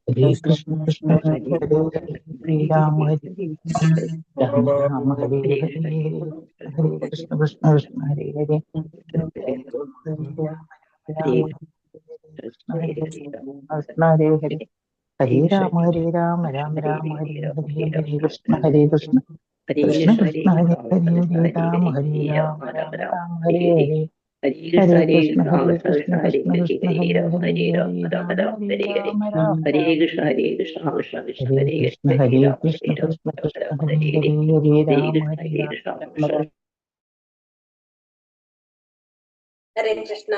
ഹരേ കൃഷ്ണ കൃഷ്ണ കൃഷ്ണ ഹരേ ഹരേ ഹരേ രാമ ഹരേ രാമ രാമ ഹരേ ഹരേ ഹരേ കൃഷ്ണ കൃഷ്ണ കൃഷ്ണ ഹരേ ഹരേ ഹരേ കൃഷ്ണ ഹരേ കൃഷ്ണ ഹരേ ഹരേ ഹരേ രാമ രാമ രാമ ഹരേ ഹരേ ഹരേ കൃഷ്ണ കൃഷ്ണ കൃഷ്ണ ഹരേ ഹരേ ഹരേ രാമ രാമ രാമ ഹരേ ഹരേ ഹരേ കൃഷ്ണ കൃഷ്ണ കൃഷ്ണ ഹരേ ഹരേ ഹരേ രാമ രാമ ഹരേ കൃഷ്ണ കൃഷ്ണ കൃഷ്ണ ഹരേ കൃഷ്ണ ഹരേ കൃഷ്ണ രാമ കൃഷ്ണ രാമ ഹരേ ഹരേ ഹരേ ഹരേ ഹരേ ഹരേ രാമ കൃഷ്ണ ഹരേ കൃഷ്ണ ഹരേ കൃഷ്ണ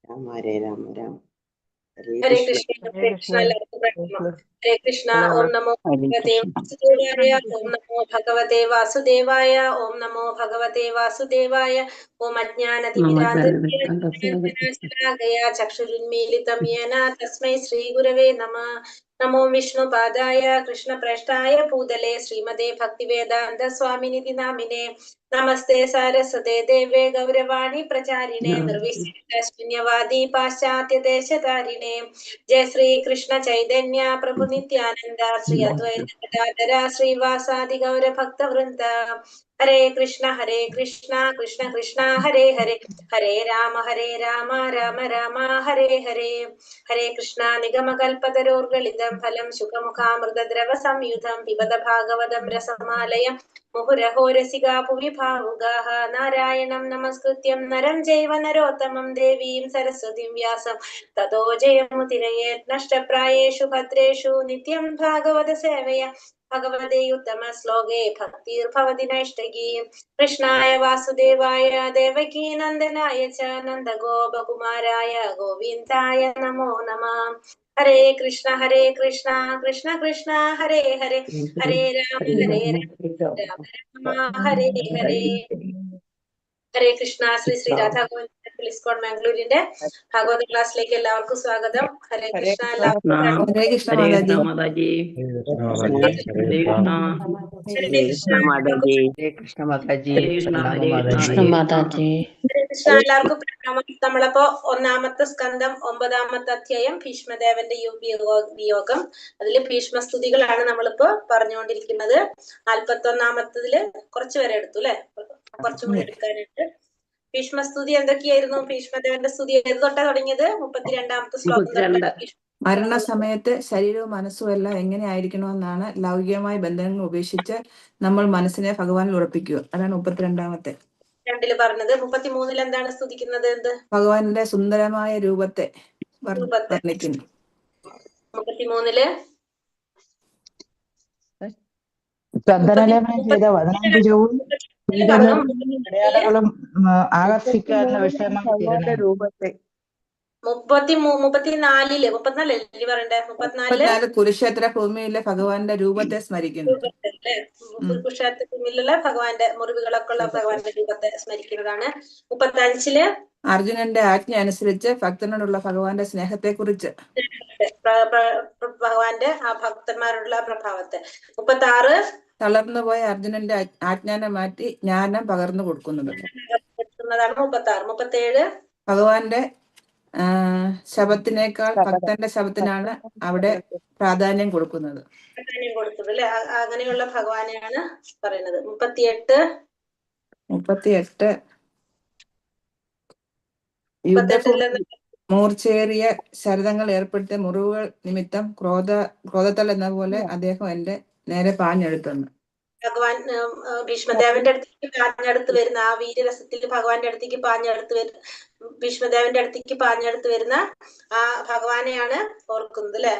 രാമ ഹരേ രാമ രാമ ഹരേ ഹരേ കൃഷ്ണ കൃഷ്ണ ഹരേ കൃഷ്ണ എല്ലാവർക്കും പ്രണാമം. ഹരേ കൃഷ്ണ. ഓം നമോ ഭഗവതേ വാസുദേവായ. ഓം നമോ ഭഗവതേ വാസുദേവായ. ഓം നമോ ഭഗവതേ വാസുദേവായ. ഓം അജ്ഞാനതിമിരാന്ധസ്യ ചക്ഷുരുന്മീലിതം യേന തസ്മൈ ശ്രീ ഗുരവേ നമഃ. നമോ വിഷ്ണുപാദായ കൃഷ്ണപ്രേഷ്ഠായ ഭൂതലേ ശ്രീമതേ ഭക്തിവേദാന്ത സ്വാമിനിധി നാമിനെ. നമസ്തേ സാരസ്വതേ ദേവേ ഗൗരവാണി പ്രചാരിണേ നിർവിശേഷശൂന്യവാദി പാശ്ചാത്യദേശധാരിണേ. ജയ ശ്രീ കൃഷ്ണ ചൈതന്യ പ്രഭു നിത്യാനന്ദ ശ്രീ അദ്വൈത ഗദാധര ശ്രീവാസാദി ഗൗര ഭക്തവൃന്ദ. ഹരേ കൃഷ്ണ കൃഷ്ണ കൃഷ്ണ ഹരേ ഹരേ ഹരേ രാമ രാമ രാമ ഹരേ ഹരേ. ഹരേ കൃഷ്ണ. നിഗമകൽപതരോർഗളിതം ഫലം ശുഖമുഖാമൃതദ്രവ സംയുധം പിബത ഭാഗവതം രസമാലയം മുഹുരഹോ രസികാ ഭുവി ഭാവുകാഃ. നാരായണം നമസ്കൃത്യം നരം ചൈവ നരോത്തമം ദേവീം സരസ്വതിം വ്യാസം തതോ ജയമുദിരയേത്. നഷ്ടപ്രായേഷു ഭദ്രേഷു നിത്യം ഭാഗവത സേവയ ഭഗവതേ ഉത്തമ ശ്ലോകേ ഭക്തിർഭവതി നൈഷ്ടകീ. കൃഷ്ണായ വാസുദേവായ ദേവകീ നന്ദനായ ച നന്ദഗോപകുമാരായ ഗോവിന്ദായ നമോ നമഃ. ഹരേ കൃഷ്ണ കൃഷ്ണ കൃഷ്ണ ഹരേ ഹരേ ഹരേ രാമ രാമ ഹരേ ഹരേ. ഹരേ കൃഷ്ണ. ശ്രീ ശ്രീ രാധാ ഗോവിന്ദ ഇസ്കോൺ മാംഗ്ലൂരിന്റെ ഭാഗവത ക്ലാസ്സിലേക്ക് എല്ലാവർക്കും സ്വാഗതം. ഹരേ കൃഷ്ണ. എല്ലാവർക്കും ഹരേ കൃഷ്ണ മാതാജി. ഹരേ കൃഷ്ണ മാതാജി. ഹരേ കൃഷ്ണ മാതാജി. ഹരേ കൃഷ്ണ മാതാജി. ഹരേ കൃഷ്ണ. എല്ലാവർക്കും പ്രണാമം. നമ്മളിപ്പോ ഒന്നാമത്തെ സ്കന്ധം 9-ാമത്തെ അധ്യായം ഭീഷ്മദേവന്റെ വിയോഗം. അതില് ഭീഷ്മസ്തുതികളാണ് നമ്മളിപ്പോ പറഞ്ഞുകൊണ്ടിരിക്കുന്നത്. 41-ാമത്തതില് കുറച്ചു പേരെ എടുത്തു അല്ലെ, കുറച്ചും കൂടി എടുക്കാനായിട്ട്. ഭീഷ്മസ്തുതി എന്തൊക്കെയായിരുന്നു? ഭീഷ്മദേവന്റെ സ്തുതി ഏത് തൊട്ടാ തുടങ്ങിയത്? 32-ാമത്തെ ശ്ലോകം തൊട്ട്. മരണസമയത്ത് ശരീരവും മനസ്സും എല്ലാം എങ്ങനെ ആയിരിക്കണമെന്നാണ് ലൗകികമായ ബന്ധങ്ങൾ ഉപേക്ഷിച്ച് നമ്മൾ മനസ്സിനെ ഭഗവാനിൽ ഉറപ്പിക്കുക. അതാണ് 32-ാമത്തെ. 2-ല് പറഞ്ഞത്. 33-ൽ എന്താണ് സ്തുതിക്കുന്നത്? എന്ത്? ഭഗവാന്റെ സുന്ദരമായ രൂപത്തെ വർണ്ണിക്കുന്നു. 33-ല് ചന്ദനലേപനം ചെയ്ത വദനാംബുജവും അടയാളങ്ങളും ആകർഷിക്കാവുന്ന വിഷയമായി തീരുന്നു. രൂപത്തെ 34-ല് പറയണ്ടേ? 34 കുരുക്ഷേത്ര ഭൂമിയിലെ ഭഗവാന്റെ രൂപത്തെ സ്മരിക്കുന്നു. കുരുക്ഷേത്ര ഭൂമിയിലുള്ള ഭഗവാന്റെ മുറിവുകളൊക്കെ ഉള്ള ഭഗവാന്റെ രൂപത്തെ സ്മരിക്കുന്നതാണ്. 35-ല് അർജുനന്റെ ആജ്ഞ അനുസരിച്ച് ഭക്തനോടുള്ള ഭഗവാന്റെ സ്നേഹത്തെ കുറിച്ച്, ഭഗവാന്റെ ആ ഭക്തന്മാരോടുള്ള പ്രഭാവത്തെ. 36 തളർന്നുപോയ അർജുനന്റെ ആജ്ഞാനം മാറ്റി ജ്ഞാനം പകർന്നു കൊടുക്കുന്നത്. 36 ഭഗവാന്റെ ശബത്തിനേക്കാൾ ഭക്തന്റെ ശബത്തിനാണ് അവിടെ പ്രാധാന്യം കൊടുക്കുന്നത്. അല്ലെ? അങ്ങനെയുള്ള ഭഗവാനെയാണ് പറയുന്നത്. 38 യുദ്ധഭൂമിയിൽ മൂർച്ചയേറിയ ശരതങ്ങൾ ഏർപ്പെടുത്തിയ മുറിവുകൾ നിമിത്തം ക്രോധത്താൽ എന്ന പോലെ അദ്ദേഹം എന്റെ നേരെ പാഞ്ഞെടുത്തെന്ന്. ഭഗവാൻ ഭീഷ്മദേവന്റെ അടുത്തേക്ക് പാഞ്ഞെടുത്ത് വരുന്ന ആ വീരരസത്തിൽ ഭഗവാന്റെ അടുത്തേക്ക് ഭീഷ്മദേവന്റെ അടുത്തേക്ക് പാഞ്ഞെടുത്ത് വരുന്ന ആ ഭഗവാനെയാണ് ഓർക്കുന്നത് അല്ലെ?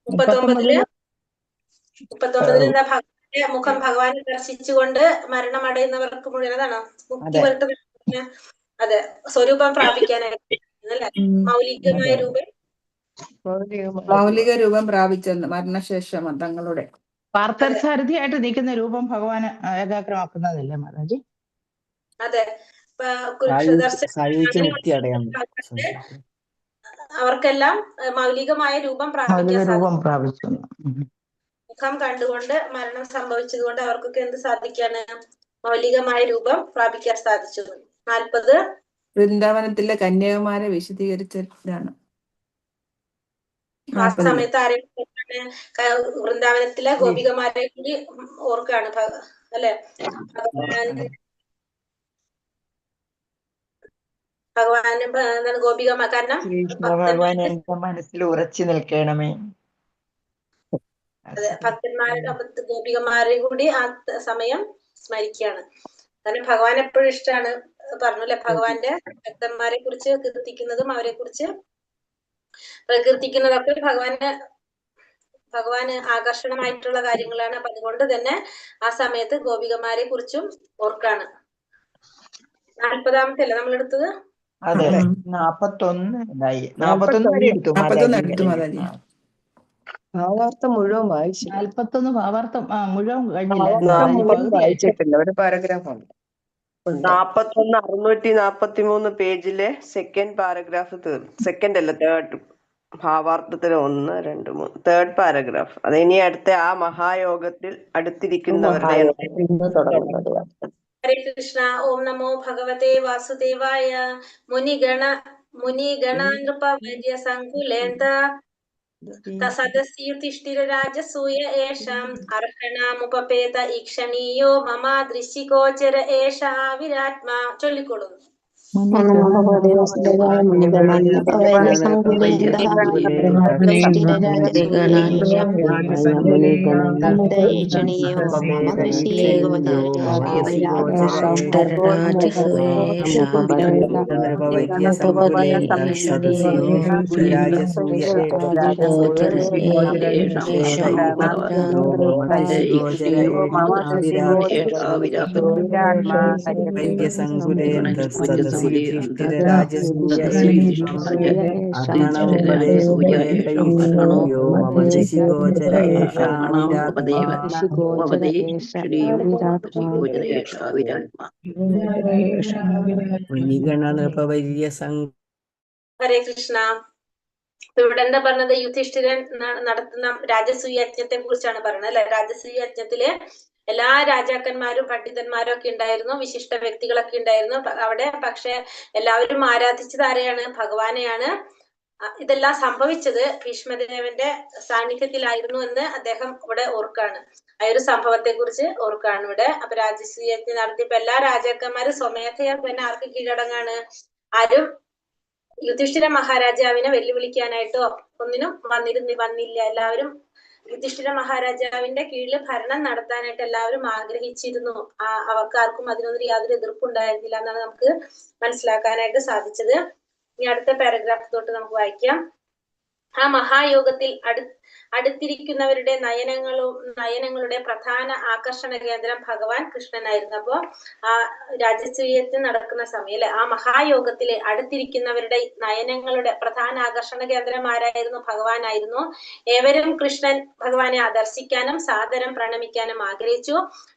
39-ല് എന്താ? ഭഗവാന്റെ മുഖം ഭഗവാനെ ദർശിച്ചുകൊണ്ട് മരണമടയുന്നവർക്ക് മുഴുവനാണോ മുക്തി വരുത്തുന്ന? അതെ, സ്വരൂപം പ്രാപിക്കാനായിട്ട് അല്ലെ? മൗലിക രൂപം പ്രാപിച്ചെന്ന് മരണശേഷം തങ്ങളുടെ പാർത്ഥസാരഥിയായിട്ട് നിൽക്കുന്ന രൂപം ഭഗവാന് ഏകാഗ്രമാക്കുന്നതല്ലേ മാതാജി? അതെ. അവർക്കെല്ലാം മൗലികമായ രൂപം പ്രാപിച്ചു. മുഖം കണ്ടുകൊണ്ട് മരണം സംഭവിച്ചതുകൊണ്ട് അവർക്കൊക്കെ എന്ത് സാധിക്കാണ്? മൗലികമായ രൂപം പ്രാപിക്കാൻ സാധിച്ചു. 40 വൃന്ദാവനത്തിലെ കന്യാകുമാരെ വിശദീകരിച്ചതാണ്. ആ സമയത്ത് ആരെയും വൃന്ദാവനത്തിലെ ഗോപികമാരെ കൂടി ഓർക്കാണ് അല്ലെ? ഭഗവാന് എന്താണ് ഗോപികമാർ, കാരണം ഭഗവാൻ എന്റെ മനസ്സിൽ ഉറച്ചു നിൽക്കണമേ. അതെ, ഭക്തന്മാരുടെ ഗോപികമാരെയും കൂടി ആ സമയം സ്മരിക്കുകയാണ്. കാരണം ഭഗവാൻ എപ്പോഴും ഇഷ്ടമാണ്, പറഞ്ഞല്ലേ, ഭഗവാന്റെ ഭക്തന്മാരെ കുറിച്ച് കീർത്തിക്കുന്നതും അവരെ കുറിച്ച് പ്രകീർത്തിക്കുന്നതൊക്കെ ഭഗവാന് ആകർഷണമായിട്ടുള്ള കാര്യങ്ങളാണ്. അപ്പൊ അതുകൊണ്ട് തന്നെ ആ സമയത്ത് ഗോപികമാരെ കുറിച്ചും ഓർക്കാണ്. 40-ാമത്തെ അല്ലേ നമ്മളെടുത്തത്? അതെ, 41 വരെ എടുത്തു മാതാജി. ഭാവാർത്ഥം മുഴുവൻ വായിച്ചു. 41 ഭാവാർത്ഥം മുഴുവൻ കഴിഞ്ഞില്ല. വായിച്ചിട്ടില്ല, ഒരു പാരഗ്രാഫ് ഉണ്ട്. 41 643 പേജിലെ സെക്കൻഡ് പാരഗ്രാഫ് സെക്കൻഡ് അല്ല തേർഡ് ഭാവാർത്ഥത്തിൽ 1, 2, 3 തേർഡ് പാരഗ്രാഫ്. അത് ഇനി അടുത്ത ആ മഹായോഗത്തിൽ അടുത്തിരിക്കുന്നവരുടെ ഹരേ കൃഷ്ണ. ഓം നമോ ഭഗവതേ വാസുദേവായ. മുനിഗണ നൃപവര്യ സങ്കുലേന്ദ സദസ്യുതിഷ്ഠിരരാജസൂയ ഏഷാം അർഹണാമുപേത ഈക്ഷണീയോ മമ ദൃശ്യഗോചര ഏഷ വിരാത്മാ. ചൊല്ലിക്കൊള്ളുന്നു. ഹരേ കൃഷ്ണ. ഇവിടെ എന്താ പറഞ്ഞത്? യുധിഷ്ഠിരൻ നടത്തുന്ന രാജസൂയ യജ്ഞത്തെ കുറിച്ചാണ് പറയുന്നത് അല്ലെ? രാജസൂയ യജ്ഞത്തില് എല്ലാ രാജാക്കന്മാരും പണ്ഡിതന്മാരും ഒക്കെ ഉണ്ടായിരുന്നു, വിശിഷ്ട വ്യക്തികളൊക്കെ ഉണ്ടായിരുന്നു അവിടെ. പക്ഷെ എല്ലാവരും ആരാധിച്ചത് ആരെയാണ്? ഭഗവാനെയാണ്. ഇതെല്ലാം സംഭവിച്ചത് ഭീഷ്മദേവന്റെ സാന്നിധ്യത്തിലായിരുന്നു എന്ന് അദ്ദേഹം ഇവിടെ ഓർക്കാണ്. ആ ഒരു സംഭവത്തെ കുറിച്ച് ഓർക്കാണ് ഇവിടെ. അപ്പൊ രാജസൂയ യജ്ഞം നടത്തിയപ്പോ എല്ലാ രാജാക്കന്മാരും സ്വമേധയാ തന്നെ ആർക്ക് കീഴടങ്ങാണ്? ആരും യുധിഷ്ഠിര മഹാരാജാവിനെ വെല്ലുവിളിക്കാനായിട്ടോ ഒന്നിനും വന്നില്ല. എല്ലാവരും യുധിഷ്ഠിര മഹാരാജാവിന്റെ കീഴിൽ ഭരണം നടത്താനായിട്ട് എല്ലാവരും ആഗ്രഹിച്ചിരുന്നു. അവർക്കാർക്കും അതിനൊന്നും യാതൊരു എതിർപ്പുണ്ടായിരുന്നില്ല എന്നാണ് നമുക്ക് മനസ്സിലാക്കാനായിട്ട് സാധിച്ചത്. ഇനി അടുത്ത പാരഗ്രാഫ് തൊട്ട് നമുക്ക് വായിക്കാം. ആ മഹായോഗത്തിൽ അടുത്തിരിക്കുന്നവരുടെ നയനങ്ങളുടെ പ്രധാന ആകർഷണ കേന്ദ്രം ഭഗവാൻ കൃഷ്ണനായിരുന്നു. അപ്പോ ആ രാജസൂയത്തിൽ നടക്കുന്ന സമയം അല്ലെ, ആ മഹായോഗത്തിലെ അടുത്തിരിക്കുന്നവരുടെ നയനങ്ങളുടെ പ്രധാന ആകർഷണ കേന്ദ്രം ആരായിരുന്നു? ഭഗവാനായിരുന്നു. ഏവരും കൃഷ്ണൻ ഭഗവാനെ ദർശിക്കാനും സാദരം പ്രണമിക്കാനും ആഗ്രഹിച്ചു.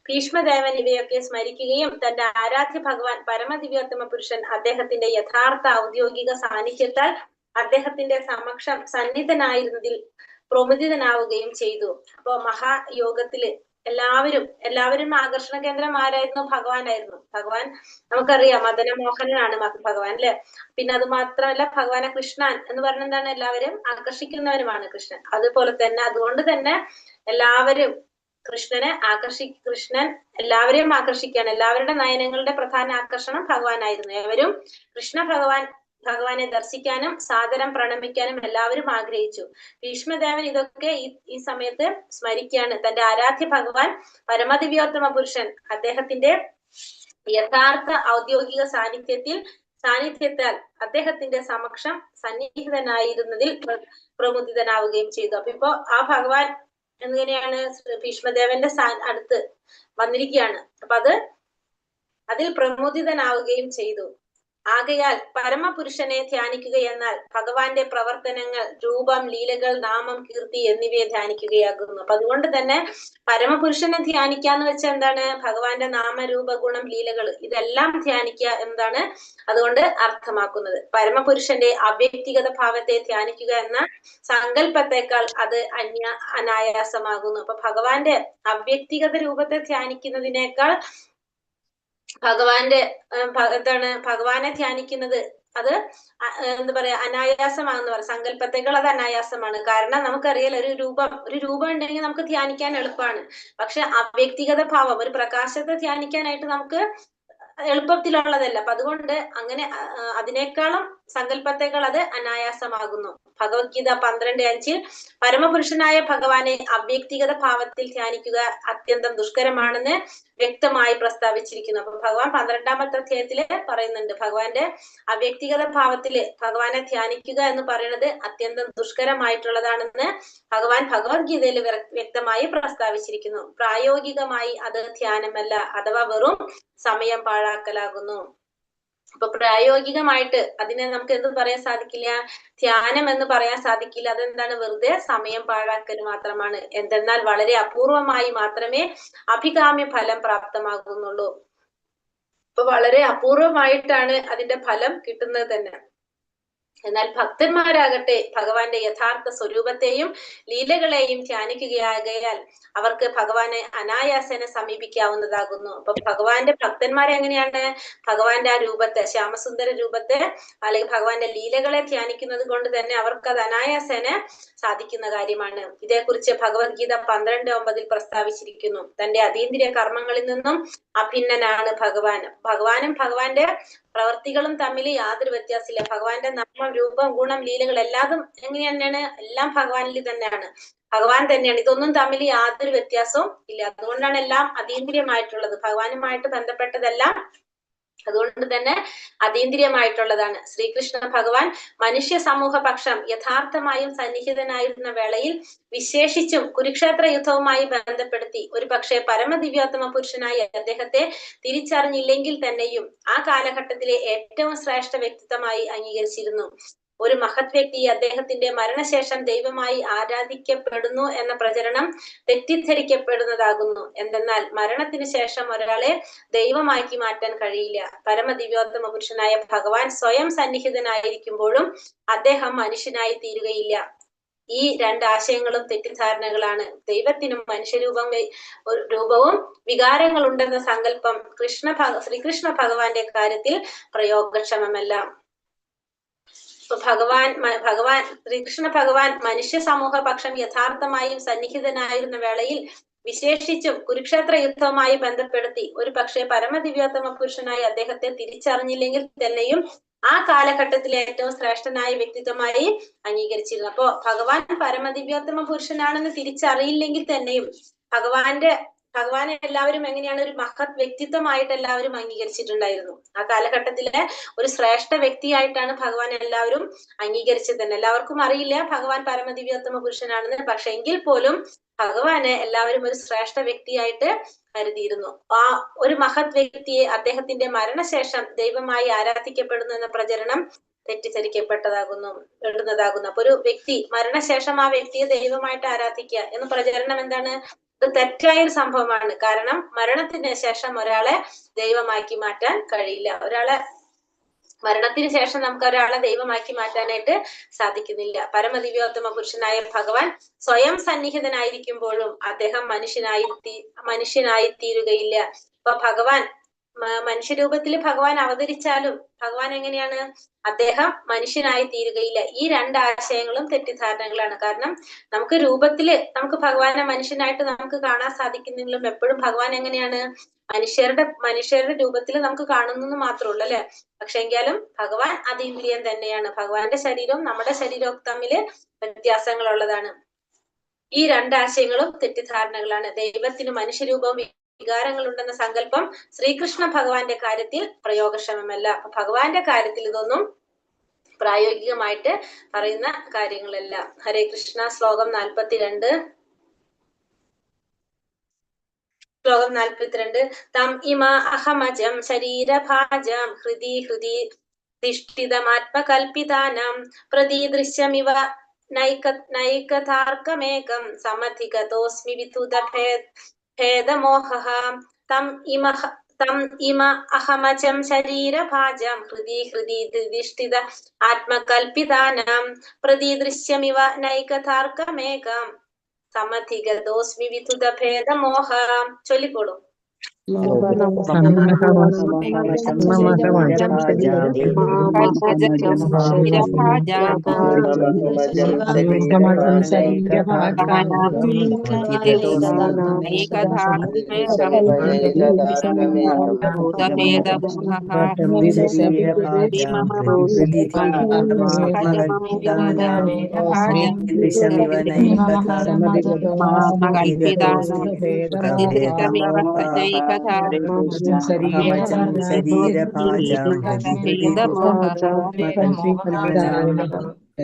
ഭീഷ്മദേവൻ ഇവയൊക്കെ സ്മരിക്കുകയും തന്റെ ആരാധ്യ ഭഗവാൻ പരമദിവ്യോത്തമ പുരുഷൻ അദ്ദേഹത്തിന്റെ യഥാർത്ഥ ഔദ്യോഗിക സാന്നിധ്യത്താൽ അദ്ദേഹത്തിന്റെ സമക്ഷം സന്നിധനായിരുന്നതിൽ പ്രമുദിതനാവുകയും ചെയ്തു. അപ്പോ മഹായോഗത്തില് എല്ലാവരും ആകർഷണ കേന്ദ്രം ആരായിരുന്നു? ഭഗവാനായിരുന്നു. ഭഗവാൻ നമുക്കറിയാം മദനമോഹനാണ് ഭഗവാൻ അല്ലെ? പിന്നെ അത് മാത്രമല്ല, ഭഗവാനെ കൃഷ്ണൻ എന്ന് പറഞ്ഞ എന്താണ്? എല്ലാവരും ആകർഷിക്കുന്നവരുമാണ് കൃഷ്ണൻ. അതുപോലെ തന്നെ അതുകൊണ്ട് തന്നെ എല്ലാവരും കൃഷ്ണൻ എല്ലാവരെയും ആകർഷിക്കുകയാണ്. എല്ലാവരുടെ നയനങ്ങളുടെ പ്രധാന ആകർഷണം ഭഗവാനായിരുന്നു. ഏവരും ഭഗവാനെ ദർശിക്കാനും സാദരം പ്രണമിക്കാനും എല്ലാവരും ആഗ്രഹിച്ചു. ഭീഷ്മദേവൻ ഇതൊക്കെ ഈ സമയത്ത് സ്മരിക്കുകയാണ്. തന്റെ ആരാധ്യ ഭഗവാൻ പരമദിവ്യോത്തമ പുരുഷൻ അദ്ദേഹത്തിന്റെ യഥാർത്ഥ ഔദ്യോഗിക സാന്നിധ്യത്താൽ അദ്ദേഹത്തിന്റെ സമക്ഷം സന്നിഹിതനായിരുന്നതിൽ പ്രമുദിതനാവുകയും ചെയ്തു. അപ്പൊ ഇപ്പോ ആ ഭഗവാൻ എങ്ങനെയാണ്? ഭീഷ്മദേവന്റെ അടുത്ത് വന്നിരിക്കുകയാണ്. അപ്പൊ അതിൽ പ്രമുദിതനാവുകയും ചെയ്തു. ആകയാൽ പരമപുരുഷനെ ധ്യാനിക്കുക എന്നാൽ ഭഗവാന്റെ പ്രവർത്തനങ്ങൾ, രൂപം, ലീലകൾ, നാമം, കീർത്തി എന്നിവയെ ധ്യാനിക്കുകയാകുന്നു. അപ്പൊ അതുകൊണ്ട് തന്നെ പരമപുരുഷനെ ധ്യാനിക്കാന്ന് വെച്ചാൽ എന്താണ്? ഭഗവാന്റെ നാമരൂപ ഗുണം ലീലകൾ ഇതെല്ലാം ധ്യാനിക്കുക എന്താണ് അതുകൊണ്ട് അർത്ഥമാക്കുന്നത്? പരമപുരുഷന്റെ അവ്യക്തിഗത ഭാവത്തെ ധ്യാനിക്കുക എന്ന സങ്കല്പത്തെക്കാൾ അത് അനായാസമാകുന്നു. അപ്പൊ ഭഗവാന്റെ അവ്യക്തിഗത രൂപത്തെ ധ്യാനിക്കുന്നതിനേക്കാൾ ഭഗവാന്റെ എന്താണ് ഭഗവാനെ ധ്യാനിക്കുന്നത് അത് എന്താ പറയാ അനായാസമാണെന്ന് പറയാം. സങ്കല്പത്തേക്കാൾ അത് അനായാസമാണ്. കാരണം നമുക്കറിയാലോ ഒരു രൂപം ഉണ്ടെങ്കിൽ നമുക്ക് ധ്യാനിക്കാൻ എളുപ്പമാണ്. പക്ഷെ അവ്യക്തിഗത ഭാവം ഒരു പ്രകാശത്തെ ധ്യാനിക്കാനായിട്ട് നമുക്ക് എളുപ്പത്തിലുള്ളതല്ല. അപ്പൊ അതുകൊണ്ട് അങ്ങനെ അതിനേക്കാളും സങ്കല്പത്തേക്കാൾ അത് അനായാസമാകുന്നു. ഭഗവത്ഗീത 12:5 പരമപുരുഷനായ ഭഗവാനെ അവ്യക്തിഗത ഭാവത്തിൽ ധ്യാനിക്കുക അത്യന്തം ദുഷ്കരമാണെന്ന് വ്യക്തമായി പ്രസ്താവിച്ചിരിക്കുന്നു. അപ്പൊ ഭഗവാൻ 12ാമത്തെ അധ്യായത്തില് പറയുന്നുണ്ട് ഭഗവാന്റെ അവ്യക്തിഗത ഭാവത്തില് ഭഗവാനെ ധ്യാനിക്കുക എന്ന് പറയുന്നത് അത്യന്തം ദുഷ്കരമായിട്ടുള്ളതാണെന്ന് ഭഗവാൻ ഭഗവത്ഗീതയിൽ വ്യക്തമായി പ്രസ്താവിച്ചിരിക്കുന്നു. പ്രായോഗികമായി അത് ധ്യാനമല്ല, അഥവാ വെറും സമയം പാഴാക്കലാകുന്നു. അപ്പൊ പ്രായോഗികമായിട്ട് അതിനെ നമുക്ക് എന്ത് പറയാൻ സാധിക്കില്ല, ധ്യാനം എന്ന് പറയാൻ സാധിക്കില്ല. അതെന്താണ്, വെറുതെ സമയം പാഴാക്കൽ മാത്രമാണ്. എന്തെന്നാൽ വളരെ അപൂർവമായി മാത്രമേ അഭികാമ്യ ഫലം പ്രാപ്തമാകുന്നുള്ളൂ. അപ്പൊ വളരെ അപൂർവമായിട്ടാണ് അതിന്റെ ഫലം കിട്ടുന്നത് തന്നെ. എന്നാൽ ഭക്തന്മാരാകട്ടെ ഭഗവാന്റെ യഥാർത്ഥ സ്വരൂപത്തെയും ലീലകളെയും ധ്യാനിക്കുകയാകയാൽ അവർക്ക് ഭഗവാനെ അനായാസേന സമീപിക്കാവുന്നതാകുന്നു. അപ്പൊ ഭഗവാന്റെ ഭക്തന്മാരെ എങ്ങനെയാണ്, ഭഗവാന്റെ ആ രൂപത്തെ, ശ്യാമസുന്ദര രൂപത്തെ അല്ലെങ്കിൽ ഭഗവാന്റെ ലീലകളെ ധ്യാനിക്കുന്നത് കൊണ്ട് തന്നെ അവർക്ക് അത് അനായാസേന സാധിക്കുന്ന കാര്യമാണ്. ഇതേക്കുറിച്ച് ഭഗവത്ഗീത 12:9 പ്രസ്താവിച്ചിരിക്കുന്നു. തന്റെ അതീന്ദ്രിയ കർമ്മങ്ങളിൽ നിന്നും അഭിന്നനാണ് ഭഗവാൻ. ഭഗവാനും ഭഗവാന്റെ പ്രവർത്തികളും തമ്മിൽ യാതൊരു വ്യത്യാസമില്ല. ഭഗവാന്റെ നാമം, രൂപം, ഗുണം, ലീലകൾ എല്ലാതും എങ്ങനെ തന്നെയാണ്, എല്ലാം ഭഗവാനിൽ തന്നെയാണ്, ഭഗവാൻ തന്നെയാണ്. ഇതൊന്നും തമ്മിൽ യാതൊരു വ്യത്യാസവും ഇല്ല. അതുകൊണ്ടാണ് എല്ലാം അതീന്ദ്രിയമായിട്ടുള്ളത്. ഭഗവാനുമായിട്ട് ബന്ധപ്പെട്ടതെല്ലാം അതുകൊണ്ട് തന്നെ അതീന്ദ്രിയമായിട്ടുള്ളതാണ്. ശ്രീകൃഷ്ണ ഭഗവാൻ മനുഷ്യ സമൂഹ പക്ഷം യഥാർത്ഥമായും സന്നിഹിതനായിരുന്ന വേളയിൽ വിശേഷിച്ചും കുരുക്ഷേത്ര യുദ്ധവുമായി ബന്ധപ്പെടുത്തി ഒരു പക്ഷേ പരമദിവ്യോത്തമ പുരുഷനായി അദ്ദേഹത്തെ തിരിച്ചറിഞ്ഞില്ലെങ്കിൽ തന്നെയും ആ കാലഘട്ടത്തിലെ ഏറ്റവും ശ്രേഷ്ഠ വ്യക്തിത്വമായി അംഗീകരിച്ചിരുന്നു. ഒരു മഹത് വ്യക്തി അദ്ദേഹത്തിന്റെ മരണശേഷം ദൈവമായി ആരാധിക്കപ്പെടുന്നു എന്ന പ്രചരണം തെറ്റിദ്ധരിക്കപ്പെടുന്നതാകുന്നു. എന്തെന്നാൽ മരണത്തിന് ശേഷം ഒരാളെ ദൈവമാക്കി മാറ്റാൻ കഴിയില്ല. പരമദിവ്യോത്തമ പുരുഷനായ ഭഗവാൻ സ്വയം സന്നിഹിതനായിരിക്കുമ്പോഴും അദ്ദേഹം മനുഷ്യനായി തീരുകയില്ല. ഈ രണ്ട് ആശയങ്ങളും തെറ്റിദ്ധാരണകളാണ്. ദൈവത്തിനും രൂപവും വികാരങ്ങൾ ഉണ്ടെന്ന സങ്കല്പം ശ്രീകൃഷ്ണ ഭഗവാന്റെ കാര്യത്തിൽ പ്രയോഗക്ഷമമല്ല. ശ്രീകൃഷ്ണ ഭഗവാൻ മനുഷ്യ സമൂഹ പക്ഷം യഥാർത്ഥമായും സന്നിഹിതനായിരുന്ന വേളയിൽ വിശേഷിച്ചും കുരുക്ഷേത്ര യുദ്ധവുമായി ബന്ധപ്പെടുത്തി ഒരു പക്ഷേ പരമദിവ്യോത്തമ പുരുഷനായി അദ്ദേഹത്തെ തിരിച്ചറിഞ്ഞില്ലെങ്കിൽ തന്നെയും ആ കാലഘട്ടത്തിലെ ഏറ്റവും ശ്രേഷ്ഠനായ വ്യക്തിത്വമായി അംഗീകരിച്ചിരുന്നു. അപ്പോ ഭഗവാൻ പരമദിവ്യോത്തമ പുരുഷനാണെന്ന് തിരിച്ചറിയില്ലെങ്കിൽ തന്നെയും ഭഗവാനെ എല്ലാവരും എങ്ങനെയാണ്, ഒരു മഹത് വ്യക്തിത്വമായിട്ട് എല്ലാവരും അംഗീകരിച്ചിട്ടുണ്ടായിരുന്നു. ആ കാലഘട്ടത്തിലെ ഒരു ശ്രേഷ്ഠ വ്യക്തിയായിട്ടാണ് ഭഗവാൻ എല്ലാവരും അംഗീകരിച്ചത് തന്നെ. എല്ലാവർക്കും അറിയില്ല ഭഗവാൻ പരമദിവ്യോത്തമ പുരുഷനാണെന്ന്. പക്ഷെ എങ്കിൽ പോലും ഭഗവാനെ എല്ലാവരും ഒരു ശ്രേഷ്ഠ വ്യക്തിയായിട്ട് കരുതിയിരുന്നു. ആ ഒരു മഹത് വ്യക്തിയെ അദ്ദേഹത്തിന്റെ മരണശേഷം ദൈവമായി ആരാധിക്കപ്പെടുന്നു എന്ന പ്രചരണം തെറ്റിദ്ധരിക്കപ്പെട്ടതാകുന്നു. അപ്പൊ ഒരു വ്യക്തി മരണശേഷം ആ വ്യക്തിയെ ദൈവമായിട്ട് ആരാധിക്കുക എന്ന പ്രചരണം എന്താണ്, ഇത് തെറ്റായൊരു സംഭവമാണ്. കാരണം മരണത്തിന് ശേഷം ഒരാളെ ദൈവമാക്കി മാറ്റാൻ കഴിയില്ല. മരണത്തിന് ശേഷം നമുക്ക് ഒരാളെ ദൈവമാക്കി മാറ്റാനായിട്ട് സാധിക്കുന്നില്ല. പരമദിവ്യോത്തമ പുരുഷനായ ഭഗവാൻ സ്വയം സന്നിഹിതനായിരിക്കുമ്പോഴും അദ്ദേഹം മനുഷ്യനായി തീരുകയില്ല. അപ്പൊ ഭഗവാൻ മനുഷ്യരൂപത്തിൽ ഭഗവാൻ അവതരിച്ചാലും ഭഗവാൻ എങ്ങനെയാണ്, അദ്ദേഹം മനുഷ്യനായി തീരുകയില്ല. ഈ രണ്ട് ആശയങ്ങളും തെറ്റിദ്ധാരണകളാണ്. കാരണം നമുക്ക് രൂപത്തില് നമുക്ക് ഭഗവാനെ മനുഷ്യനായിട്ട് നമുക്ക് കാണാൻ സാധിക്കുന്നെങ്കിലും എപ്പോഴും ഭഗവാൻ എങ്ങനെയാണ്, മനുഷ്യരുടെ രൂപത്തിൽ നമുക്ക് കാണുന്നു മാത്രമേ അല്ലെ. പക്ഷെ എങ്കിലും ഭഗവാൻ അതീന്ദ്രിയം തന്നെയാണ്. ഭഗവാന്റെ ശരീരവും നമ്മുടെ ശരീരവും തമ്മില് വ്യത്യാസങ്ങളുള്ളതാണ്. ഈ രണ്ടാശയങ്ങളും തെറ്റിദ്ധാരണകളാണ്. ദൈവത്തിന് മനുഷ്യരൂപവും വികാരങ്ങൾ ഉണ്ടെന്ന സങ്കല്പം ശ്രീകൃഷ്ണ ഭഗവാന്റെ കാര്യത്തിൽ പ്രയോഗക്ഷമമല്ല. അപ്പൊ ഭഗവാന്റെ കാര്യത്തിൽ ഇതൊന്നും പ്രായോഗികമായിട്ട് പറയുന്ന കാര്യങ്ങളല്ല. ഹരേ കൃഷ്ണ. ശ്ലോകം 42. ശ്ലോകം 42. തം ഇമ അഹമജം ശരീരഭാജം ഹൃദി തിഷ്ഠിതമാത്മകൽപിതാനാം പ്രതീദൃശ്യമിവ നൈകഥാർക്കമേകം സമധിഗതോസ്മി വിതുത ഭേദമോഹഃ. തം ഇമ അഹമജം ശരീരഭാജം ഹൃദി തിഷ്ഠിത ആത്മകൽപിതാനാം പ്രതീദൃശ്യമിവ നൈകഥാർക്കമേകം സമധിഗതോസ്മി വിതുത ഭേദമോഹഃ. ചൊല്ലിക്കോളൂ.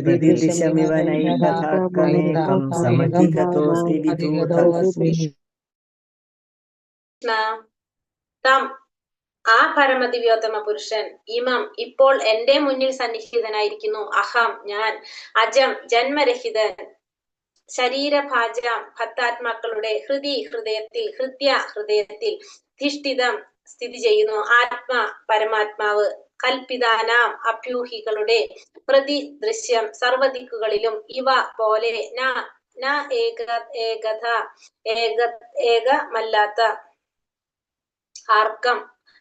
ദൃശമിവനൈകഥാർക്കമേകം സമധിഗതോസ്തി വിദൂതമസ്മി. തം ആ പരമദിവ്യോത്തമ പുരുഷൻ ഇമം ഇപ്പോൾ എന്റെ മുന്നിൽ സന്നിഹിതനായിരിക്കുന്നു. അഹം ഞാൻ, അജം ജന്മരഹിതൻ, ശരീരഭാജം ഭക്താത്മാക്കളുടെ ഹൃദയത്തിൽ ധിഷ്ഠിതം സ്ഥിതി ചെയ്യുന്നു. ആത്മാ പരമാത്മാവ്, കൽപ്പിതാനാം അഭ്യൂഹികളുടെ പ്രതിദൃശ്യം സർവദിക്കുകളിലും ഇവ പോലെ ഏകമല്ലാത്ത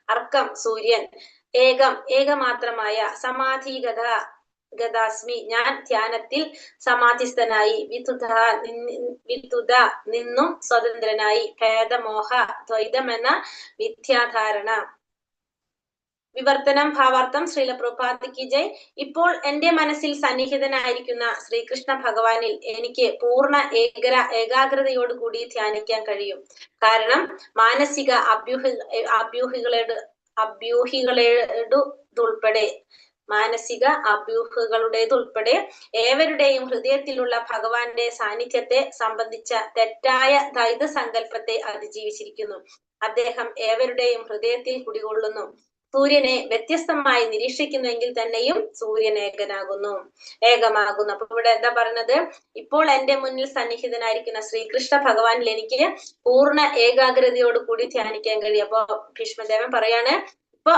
അർക്കം സൂര്യൻ, ഏകമാത്രമായ സമാധിഗതാസ്മി ഞാൻ ധ്യാനത്തിൽ സമാധിസ്ഥനായി, വിതുത നിന്നും സ്വതന്ത്രനായി, ഭേദമോഹ ദ്വൈതമെന്ന മിഥ്യാധാരണ. വിവർത്തനം ഭാവാർത്ഥം ശ്രീല പ്രഭുപാദ് കി ജയ്. ഇപ്പോൾ എന്റെ മനസ്സിൽ സന്നിഹിതനായിരിക്കുന്ന ശ്രീകൃഷ്ണ ഭഗവാനിൽ എനിക്ക് പൂർണ്ണ ഏകാഗ്രതയോടുകൂടി ധ്യാനിക്കാൻ കഴിയും. കാരണം മാനസിക അഭ്യൂഹികളുടേതുൾപ്പെടെ ഏവരുടെയും ഹൃദയത്തിലുള്ള ഭഗവാന്റെ സാന്നിധ്യത്തെ സംബന്ധിച്ച തെറ്റായ ദ്വൈത സങ്കല്പത്തെ അതിജീവിച്ചിരിക്കുന്നു. അദ്ദേഹം ഏവരുടെയും ഹൃദയത്തിൽ കുടികൊള്ളുന്നു. സൂര്യനെ വ്യത്യസ്തമായി നിരീക്ഷിക്കുന്നുവെങ്കിൽ തന്നെയും സൂര്യൻ ഏകമാകുന്നു. അപ്പൊ ഇവിടെ എന്താ പറയുന്നത്? ഇപ്പോൾ എന്റെ മുന്നിൽ സന്നിഹിതനായിരിക്കുന്ന ശ്രീകൃഷ്ണ ഭഗവാനിൽ എനിക്ക് പൂർണ്ണ ഏകാഗ്രതയോട് കൂടി ധ്യാനിക്കാൻ കഴിയും. അപ്പൊ ഭീഷ്മദേവൻ പറയാണ്, ഇപ്പൊ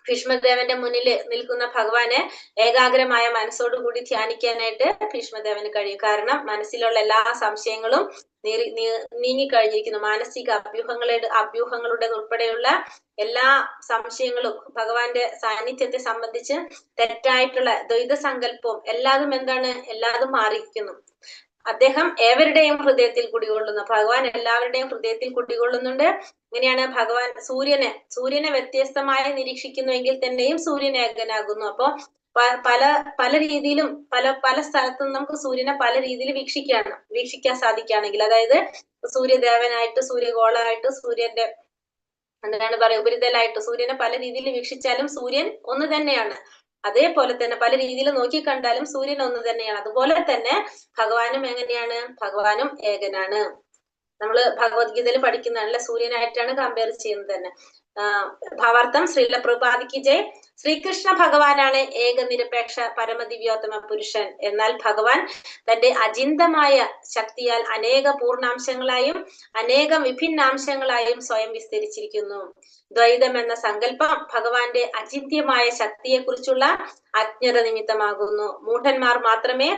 ഭീഷ്മദേവന്റെ മുന്നിൽ നിൽക്കുന്ന ഭഗവാനെ ഏകാഗ്രമായ മനസ്സോടുകൂടി ധ്യാനിക്കാനായിട്ട് ഭീഷ്മദേവന് കഴിയും. കാരണം മനസ്സിലുള്ള എല്ലാ സംശയങ്ങളും നീങ്ങിക്കഴിഞ്ഞിരിക്കുന്നു. മാനസിക അഭ്യൂഹങ്ങളുടെ ഉൾപ്പെടെയുള്ള എല്ലാ സംശയങ്ങളും ഭഗവാന്റെ സാന്നിധ്യത്തെ സംബന്ധിച്ച് തെറ്റായിട്ടുള്ള ദ്വൈത സങ്കല്പവും എല്ലാതും മാറിയിരിക്കുന്നു. അദ്ദേഹം ഏവരുടെയും ഹൃദയത്തിൽ കുടികൊള്ളുന്നു. ഭഗവാൻ എല്ലാവരുടെയും ഹൃദയത്തിൽ കുടികൊള്ളുന്നുണ്ട്. ഇങ്ങനെയാണ് ഭഗവാൻ സൂര്യനെ വ്യത്യസ്തമായി നിരീക്ഷിക്കുന്നുവെങ്കിൽ തന്നെയും സൂര്യൻ ഏകനാകുന്നു. അപ്പൊ പല രീതിയിലും പല സ്ഥലത്തും നമുക്ക് സൂര്യനെ പല രീതിയിൽ വീക്ഷിക്കാൻ സാധിക്കുകയാണെങ്കിൽ, അതായത് സൂര്യദേവനായിട്ട്, സൂര്യഗോളായിട്ട്, സൂര്യന്റെ എന്താണ് പറയുക ഉപരിതലായിട്ട് സൂര്യനെ പല രീതിയിൽ വീക്ഷിച്ചാലും സൂര്യൻ ഒന്ന് തന്നെയാണ്. അതേപോലെ തന്നെ പല രീതിയിൽ നോക്കിക്കണ്ടാലും സൂര്യൻ ഒന്ന് തന്നെയാണ്. അതുപോലെ തന്നെ ഭഗവാനും എങ്ങനെയാണ്? ഭഗവാനും ഏകനാണ്. നമ്മള് ഭഗവത്ഗീതയിൽ പഠിക്കുന്നതല്ല, സൂര്യനായിട്ടാണ് കമ്പയർ ചെയ്യുന്നത് തന്നെ. ഭാവാർത്ഥം ശ്രീല പ്രഭുപാദ് കി ജയ്. ശ്രീകൃഷ്ണ ഭഗവാനാണ് ഏകനിരപേക്ഷ പരമദിവ്യോത്തമ പുരുഷൻ. എന്നാൽ ഭഗവാൻ തന്റെ അചിന്തമായ ശക്തിയാൽ അനേക പൂർണ്ണാംശങ്ങളായും അനേകം വിഭിന്നാംശങ്ങളായും സ്വയം വിസ്തരിച്ചിരിക്കുന്നു. ദ്വൈതം എന്ന സങ്കല്പം ഭഗവാന്റെ അചിന്ത്യമായ ശക്തിയെക്കുറിച്ചുള്ള അജ്ഞത നിമിത്തമാകുന്നു. മൂഢന്മാർ മാത്രമേ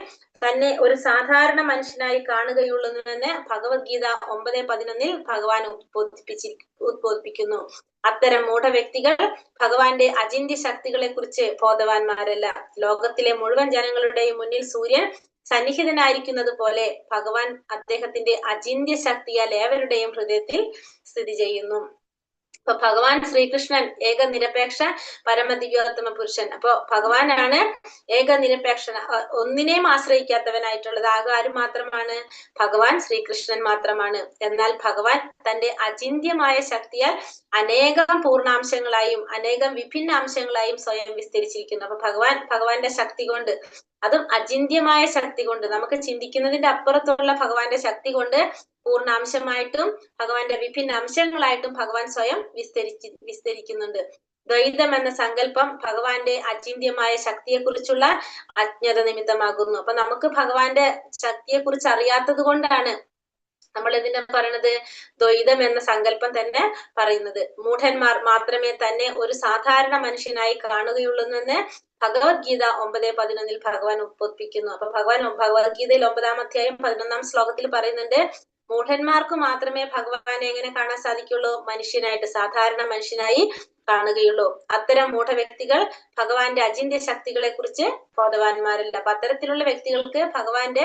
തന്നെ ഒരു സാധാരണ മനുഷ്യനായി കാണുകയുള്ളൂവെന്ന് ഭഗവത്ഗീത 9:11 ഭഗവാൻ ഉദ്ബോധിപ്പിക്കുന്നു. അത്തരം മൂഢ വ്യക്തികൾ ഭഗവാന്റെ അചിന്ത്യ ശക്തികളെ കുറിച്ച് ബോധവാന്മാരല്ല. ലോകത്തിലെ മുഴുവൻ ജനങ്ങളുടെയും മുന്നിൽ സൂര്യൻ സന്നിഹിതനായിരിക്കുന്നത് പോലെ ഭഗവാൻ അദ്ദേഹത്തിന്റെ അചിന്ത്യ ശക്തിയാൽ ഏവരുടെയും ഹൃദയത്തിൽ സ്ഥിതി ചെയ്യുന്നു. അപ്പൊ ഭഗവാൻ ശ്രീകൃഷ്ണൻ ഏകനിരപേക്ഷ പരമദിവ്യോത്തമ പുരുഷൻ. അപ്പൊ ഭഗവാനാണ് ഏകനിരപേക്ഷ, ഒന്നിനെയും ആശ്രയിക്കാത്തവനായിട്ടുള്ളത്. ആകെ ആര് മാത്രമാണ്? ഭഗവാൻ ശ്രീകൃഷ്ണൻ മാത്രമാണ്. എന്നാൽ ഭഗവാൻ തന്റെ അചിന്ത്യമായ ശക്തിയാൽ അനേകം പൂർണ്ണാംശങ്ങളായും അനേകം വിഭിന്നാംശങ്ങളായും സ്വയം വിസ്തരിച്ചിരിക്കുന്നു. അപ്പൊ ഭഗവാന്റെ ശക്തി കൊണ്ട്, അതും അചിന്ത്യമായ ശക്തി കൊണ്ട്, നമുക്ക് ചിന്തിക്കുന്നതിന്റെ അപ്പുറത്തുള്ള ഭഗവാന്റെ ശക്തി കൊണ്ട് പൂർണ്ണാംശമായിട്ടും ഭഗവാന്റെ വിഭിന്ന അംശങ്ങളായിട്ടും ഭഗവാൻ സ്വയം വിസ്തരിക്കുന്നുണ്ട്. ദ്വൈതം എന്ന സങ്കല്പം ഭഗവാന്റെ അചിന്ത്യമായ ശക്തിയെക്കുറിച്ചുള്ള അജ്ഞത നിമിത്തമാകുന്നു. അപ്പൊ നമുക്ക് ഭഗവാന്റെ ശക്തിയെക്കുറിച്ച് അറിയാത്തത് കൊണ്ടാണ് നമ്മൾ ഇതിനെ പറയണത് ദ്വൈതം എന്ന സങ്കല്പം തന്നെ പറയുന്നത്. മൂഢന്മാർ മാത്രമേ തന്നെ ഒരു സാധാരണ മനുഷ്യനായി കാണുകയുള്ളൂവെന്ന് ഭഗവത്ഗീത 9:11 ഭഗവാൻ ഉദ്ബോധിപ്പിക്കുന്നു. അപ്പൊ ഭഗവാൻ ഭഗവത്ഗീതയിൽ 9-ാം അധ്യായം 11-ാം ശ്ലോകത്തിൽ പറയുന്നുണ്ട്, മൂഢന്മാർക്ക് മാത്രമേ ഭഗവാനെ എങ്ങനെ കാണാൻ സാധിക്കുള്ളൂ? മനുഷ്യനായിട്ട്, സാധാരണ മനുഷ്യനായി കാണുകയുള്ളൂ. അത്തരം മൂഢ വ്യക്തികൾ ഭഗവാന്റെ അചിന്ത്യ ശക്തികളെ കുറിച്ച് ബോധവാന്മാരല്ല. അപ്പൊ അത്തരത്തിലുള്ള വ്യക്തികൾക്ക് ഭഗവാന്റെ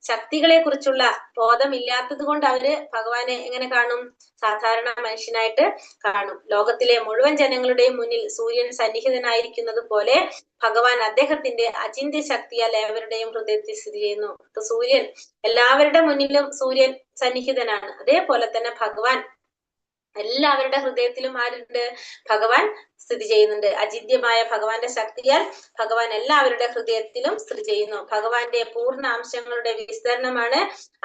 ശക്തികളെ കുറിച്ചുള്ള ബോധമില്ലാത്തത് കൊണ്ട് അവര് ഭഗവാനെ എങ്ങനെ കാണും? സാധാരണ മനുഷ്യനായിട്ട് കാണും. ലോകത്തിലെ മുഴുവൻ ജനങ്ങളുടെയും മുന്നിൽ സൂര്യൻ സന്നിഹിതനായിരിക്കുന്നത് പോലെ ഭഗവാൻ അദ്ദേഹത്തിന്റെ അചിന്ത്യ ശക്തിയാൽ ഏവരുടെയും ഹൃദയത്തിൽ സ്ഥിതി ചെയ്യുന്നു. അപ്പൊ സൂര്യൻ എല്ലാവരുടെ മുന്നിലും സൂര്യൻ സന്നിഹിതനാണ്. അതേപോലെ തന്നെ ഭഗവാൻ എല്ലാവരുടെ ഹൃദയത്തിലും ആരുണ്ട്? ഭഗവാൻ സ്ഥിതി ചെയ്യുന്നുണ്ട്. അചിന്ത്യമായ ഭഗവാന്റെ ശക്തിയാൽ ഭഗവാൻ എല്ലാവരുടെ ഹൃദയത്തിലും സ്ഥിതി ചെയ്യുന്നു. ഭഗവാന്റെ പൂർണ്ണ അംശങ്ങളുടെ വിസ്തരണമാണ്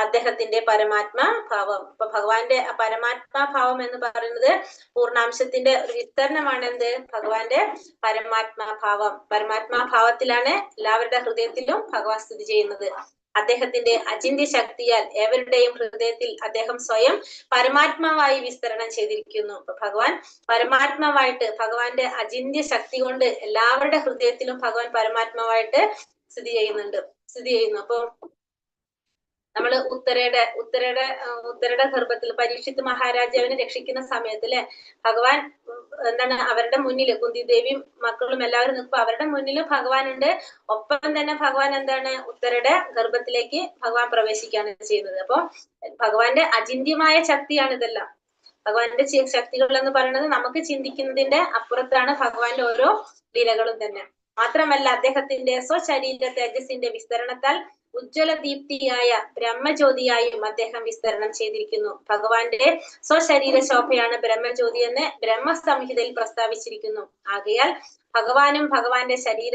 അദ്ദേഹത്തിന്റെ പരമാത്മാ ഭാവം. അപ്പൊ ഭഗവാന്റെ പരമാത്മാ ഭാവം എന്ന് പറയുന്നത് പൂർണ്ണാംശത്തിന്റെ ഒരു വിസ്തരണമാണ്. എന്ത്? ഭഗവാന്റെ പരമാത്മാ ഭാവം. പരമാത്മാ ഭാവത്തിലാണ് എല്ലാവരുടെ ഹൃദയത്തിലും ഭഗവാൻ സ്ഥിതി ചെയ്യുന്നത്. അദ്ദേഹത്തിന്റെ അചിന്ത്യ ശക്തിയാൽ ഏവരുടെയും ഹൃദയത്തിൽ അദ്ദേഹം സ്വയം പരമാത്മാവായി വിസ്തരണം ചെയ്തിരിക്കുന്നു. അപ്പൊ ഭഗവാൻ പരമാത്മാവായിട്ട്, ഭഗവാന്റെ അചിന്ത്യ ശക്തി കൊണ്ട് എല്ലാവരുടെ ഹൃദയത്തിലും ഭഗവാൻ പരമാത്മാവായിട്ട് സ്ഥിതി ചെയ്യുന്നു. അപ്പൊ നമ്മള് ഉത്തരയുടെ ഗർഭത്തിൽ പരീക്ഷിത്ത് മഹാരാജാവിനെ രക്ഷിക്കുന്ന സമയത്ത് അല്ലെ, ഭഗവാൻ എന്താണ് അവരുടെ മുന്നില്, കുന്തി ദേവിയും മക്കളും എല്ലാവരും നിൽക്കുമ്പോ അവരുടെ മുന്നിലും ഭഗവാൻ ഉണ്ട്. ഒപ്പം തന്നെ ഭഗവാൻ എന്താണ് ഉത്തരയുടെ ഗർഭത്തിലേക്ക് ഭഗവാൻ പ്രവേശിക്കുകയാണ് ചെയ്യുന്നത്. അപ്പൊ ഭഗവാന്റെ അചിന്ത്യമായ ശക്തിയാണ് ഇതെല്ലാം. ഭഗവാന്റെ ശക്തികൾ എന്ന് പറയുന്നത് നമുക്ക് ചിന്തിക്കുന്നതിന്റെ അപ്പുറത്താണ് ഭഗവാന്റെ ഓരോ ലീലകളും തന്നെ. മാത്രമല്ല അദ്ദേഹത്തിന്റെ സ്വശരീര തേജസ്സിന്റെ വിസ്തരണത്താൽ ഉജ്ജ്വല ദീപ്തിയായ ബ്രഹ്മജ്യോതിയായും അദ്ദേഹം വിസ്തരണം ചെയ്തിരിക്കുന്നു. ഭഗവാന്റെ സ്വശരീര ശോഭയാണ് ബ്രഹ്മജ്യോതി എന്ന് ബ്രഹ്മസംഹിതയിൽ പ്രസ്താവിച്ചിരിക്കുന്നു. ആകയാൽ ഭഗവാനും ഭഗവാന്റെ ശരീര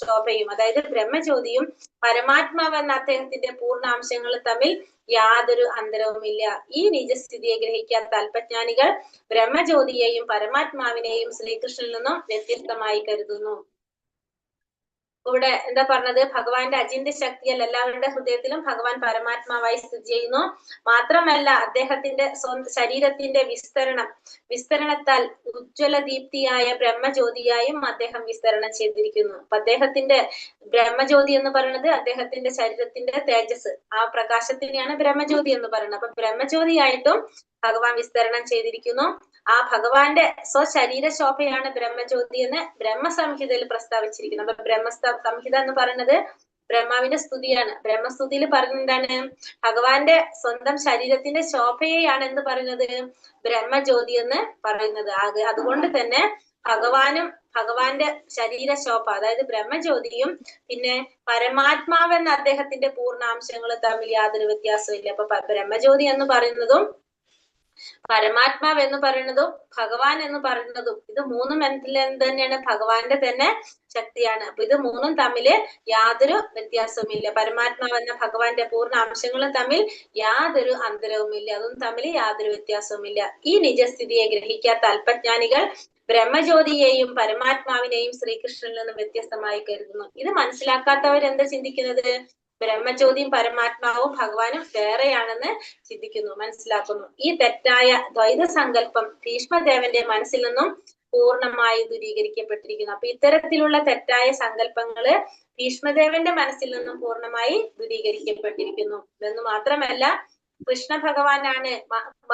ശോഭയും അതായത് ബ്രഹ്മജ്യോതിയും പരമാത്മാവെന്ന അദ്ദേഹത്തിന്റെ പൂർണ്ണാംശങ്ങൾ തമ്മിൽ യാതൊരു അന്തരവുമില്ല. ഈ നിജസ്ഥിതിയെ ഗ്രഹിക്കാത്ത അല്പജ്ഞാനികൾ ബ്രഹ്മജ്യോതിയെയും പരമാത്മാവിനെയും ശ്രീകൃഷ്ണനിൽ നിന്നും വ്യത്യസ്തമായി കരുതുന്നു. ഇവിടെ എന്താ പറഞ്ഞത്? ഭഗവാന്റെ അചിന്ത്യ ശക്തിയാൽ എല്ലാവരുടെ ഹൃദയത്തിലും ഭഗവാൻ പരമാത്മാവായി സ്ഥിതി ചെയ്യുന്നു. മാത്രമല്ല അദ്ദേഹത്തിന്റെ സ്വന്തം ശരീരത്തിന്റെ വിസ്തരണത്താൽ ഉജ്ജ്വല ദീപ്തിയായ ബ്രഹ്മജ്യോതിയായും അദ്ദേഹം വിസ്തരണം ചെയ്തിരിക്കുന്നു. അപ്പൊ അദ്ദേഹത്തിന്റെ ബ്രഹ്മജ്യോതി എന്ന് പറയുന്നത് അദ്ദേഹത്തിന്റെ ശരീരത്തിന്റെ തേജസ്, ആ പ്രകാശത്തിനെയാണ് ബ്രഹ്മജ്യോതി എന്ന് പറയുന്നത്. അപ്പൊ ബ്രഹ്മജ്യോതിയായിട്ടും ഭഗവാൻ വിസ്തരണം ചെയ്തിരിക്കുന്നു. ആ ഭഗവാന്റെ സ്വശരീര ശോഭയാണ് ബ്രഹ്മജ്യോതി എന്ന് ബ്രഹ്മസംഹിതയിൽ പ്രസ്താവിച്ചിരിക്കുന്നത്. അപ്പൊ ബ്രഹ്മസംഹിത എന്ന് പറയുന്നത് ബ്രഹ്മാവിന്റെ സ്തുതിയാണ്. ബ്രഹ്മസ്തുതിയിൽ പറയുന്നതാണ് ഭഗവാന്റെ സ്വന്തം ശരീരത്തിന്റെ ശോഭയെയാണ് എന്ന് പറയുന്നത് ബ്രഹ്മജ്യോതി എന്ന് പറയുന്നത്. അതുകൊണ്ട് തന്നെ ഭഗവാനും ഭഗവാന്റെ ശരീര ശോഭ അതായത് ബ്രഹ്മജ്യോതിയും പിന്നെ പരമാത്മാവെന്ന അദ്ദേഹത്തിന്റെ പൂർണ്ണാംശങ്ങൾ തമ്മിൽ യാതൊരു വ്യത്യാസവും ഇല്ല. അപ്പൊ ബ്രഹ്മജ്യോതി എന്ന് പറയുന്നതും പരമാത്മാവ് എന്ന് പറയുന്നതും ഭഗവാൻ എന്ന് പറയുന്നതും ഇത് മൂന്നും എന്ത് തന്നെയാണ്? ഭഗവാന്റെ തന്നെ ശക്തിയാണ്. അപ്പൊ ഇത് മൂന്നും തമ്മില് യാതൊരു വ്യത്യാസവുമില്ല. പരമാത്മാവ് എന്ന ഭഗവാന്റെ പൂർണ്ണ അംശങ്ങളും തമ്മിൽ യാതൊരു അന്തരവുമില്ല. അതൊന്നും തമ്മിൽ യാതൊരു വ്യത്യാസവുമില്ല. ഈ നിജസ്ഥിതിയെ ഗ്രഹിക്കാത്ത അല്പജ്ഞാനികൾ ബ്രഹ്മജ്യോതിയെയും പരമാത്മാവിനെയും ശ്രീകൃഷ്ണനിൽ നിന്നും വ്യത്യസ്തമായി കരുതുന്നു. ഇത് മനസ്സിലാക്കാത്തവർ എന്താ ചിന്തിക്കുന്നത്? ബ്രഹ്മജ്യോതിയും പരമാത്മാവും ഭഗവാനും വേറെയാണെന്ന് ചിന്തിക്കുന്നു, മനസ്സിലാക്കുന്നു. ഈ തെറ്റായ ദ്വൈത സങ്കല്പം ഭീഷ്മദേവന്റെ മനസ്സിൽ നിന്നും പൂർണ്ണമായി ദൂരീകരിക്കപ്പെട്ടിരിക്കുന്നു. അപ്പൊ ഇത്തരത്തിലുള്ള തെറ്റായ സങ്കല്പങ്ങള് ഭീഷ്മദേവന്റെ മനസ്സിൽ നിന്നും പൂർണ്ണമായി ദൂരീകരിക്കപ്പെട്ടിരിക്കുന്നു എന്ന് മാത്രമല്ല കൃഷ്ണ ഭഗവാനാണ്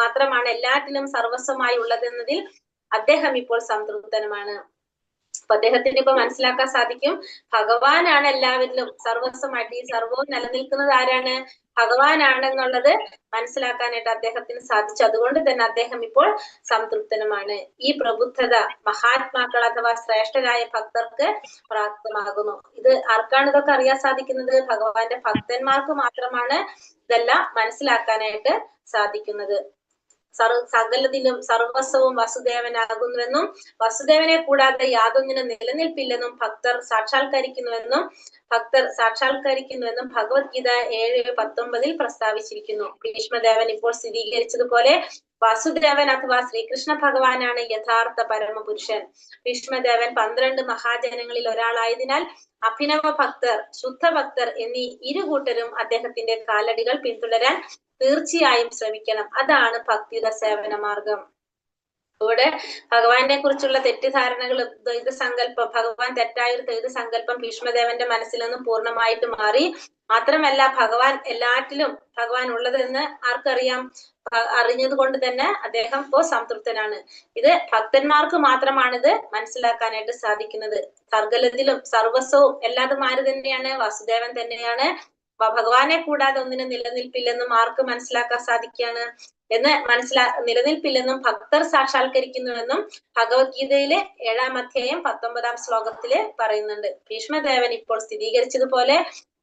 മാത്രമാണ് എല്ലാറ്റിലും സർവസ്വമായി ഉള്ളതെന്നതിൽ അദ്ദേഹം ഇപ്പോൾ സംതൃപ്തനുമാണ്. അപ്പൊ അദ്ദേഹത്തിന് ഇപ്പൊ മനസ്സിലാക്കാൻ സാധിക്കും ഭഗവാനാണ് എല്ലാവരിലും സർവസ്വമായിട്ട്, ഈ സർവവും നിലനിൽക്കുന്നത് ആരാണ്? ഭഗവാനാണെന്നുള്ളത് മനസ്സിലാക്കാനായിട്ട് അദ്ദേഹത്തിന് സാധിച്ചു. അതുകൊണ്ട് തന്നെ അദ്ദേഹം ഇപ്പോൾ സംതൃപ്തനുമാണ്. ഈ പ്രബുദ്ധത മഹാത്മാക്കൾ അഥവാ ശ്രേഷ്ഠരായ ഭക്തർക്ക് പ്രാപ്തമാകുന്നു. ഇത് ആർക്കാണ് ഇതൊക്കെ അറിയാൻ സാധിക്കുന്നത്? ഭഗവാന്റെ ഭക്തന്മാർക്ക് മാത്രമാണ് ഇതെല്ലാം മനസ്സിലാക്കാനായിട്ട് സാധിക്കുന്നത്. സകലതിലും സർവസ്വവും വസുദേവനാകുന്നുവെന്നും വസുദേവനെ കൂടാതെ യാതൊന്നിനും നിലനിൽപ്പില്ലെന്നും ഭക്തർ സാക്ഷാത്കരിക്കുന്നുവെന്നും ഭഗവത്ഗീത 7:19 പ്രസ്താവിച്ചിരിക്കുന്നു. ഭീഷ്മദേവൻ ഇപ്പോൾ സ്ഥിരീകരിച്ചതുപോലെ വാസുദേവൻ അഥവാ ശ്രീകൃഷ്ണ ഭഗവാനാണ് യഥാർത്ഥ പരമപുരുഷൻ. ഭീഷ്മദേവൻ 12 മഹാജനങ്ങളിൽ ഒരാളായതിനാൽ അഭിനവ ഭക്തർ, ശുദ്ധ ഭക്തർ എന്നീ ഇരുകൂട്ടരും അദ്ദേഹത്തിന്റെ കാലടികൾ പിന്തുടരാൻ തീർച്ചയായും ശ്രമിക്കണം. അതാണ് ഭക്തിയുടെ സേവന മാർഗം. ഇവിടെ ഭഗവാനെ കുറിച്ചുള്ള തെറ്റിദ്ധാരണകൾ, ദ്വൈത സങ്കല്പം, ഭഗവാൻ തെറ്റായ ഒരു ദ്വൈത സങ്കല്പം ഭീഷ്മദേവന്റെ മനസ്സിൽ നിന്നും പൂർണ്ണമായിട്ട് മാറി. മാത്രമല്ല ഭഗവാൻ എല്ലാറ്റിലും ഭഗവാൻ ഉള്ളതെന്ന് ആർക്കറിയാം? അറിഞ്ഞത് കൊണ്ട് തന്നെ അദ്ദേഹം ഇപ്പോ സംതൃപ്തനാണ്. ഇത് ഭക്തന്മാർക്ക് മാത്രമാണിത് മനസ്സിലാക്കാനായിട്ട് സാധിക്കുന്നത്. സർഗലത്തിലും സർവസ്വവും എല്ലാതും ആര് തന്നെയാണ്? വാസുദേവൻ തന്നെയാണ്. ഭഗവാനെ കൂടാതെ ഒന്നിനും നിലനിൽപ്പില്ലെന്നും ആർക്ക് മനസ്സിലാക്കാൻ സാധിക്കുകയാണ്? നിലനിൽപ്പില്ലെന്നും ഭക്തർ സാക്ഷാത്കരിക്കുന്നുവെന്നും ഭഗവത്ഗീതയിലെ 7-ാം അധ്യായം 19-ാം ശ്ലോകത്തില് പറയുന്നുണ്ട്. ഭീഷ്മദേവൻ ഇപ്പോൾ സ്ഥിരീകരിച്ചതുപോലെ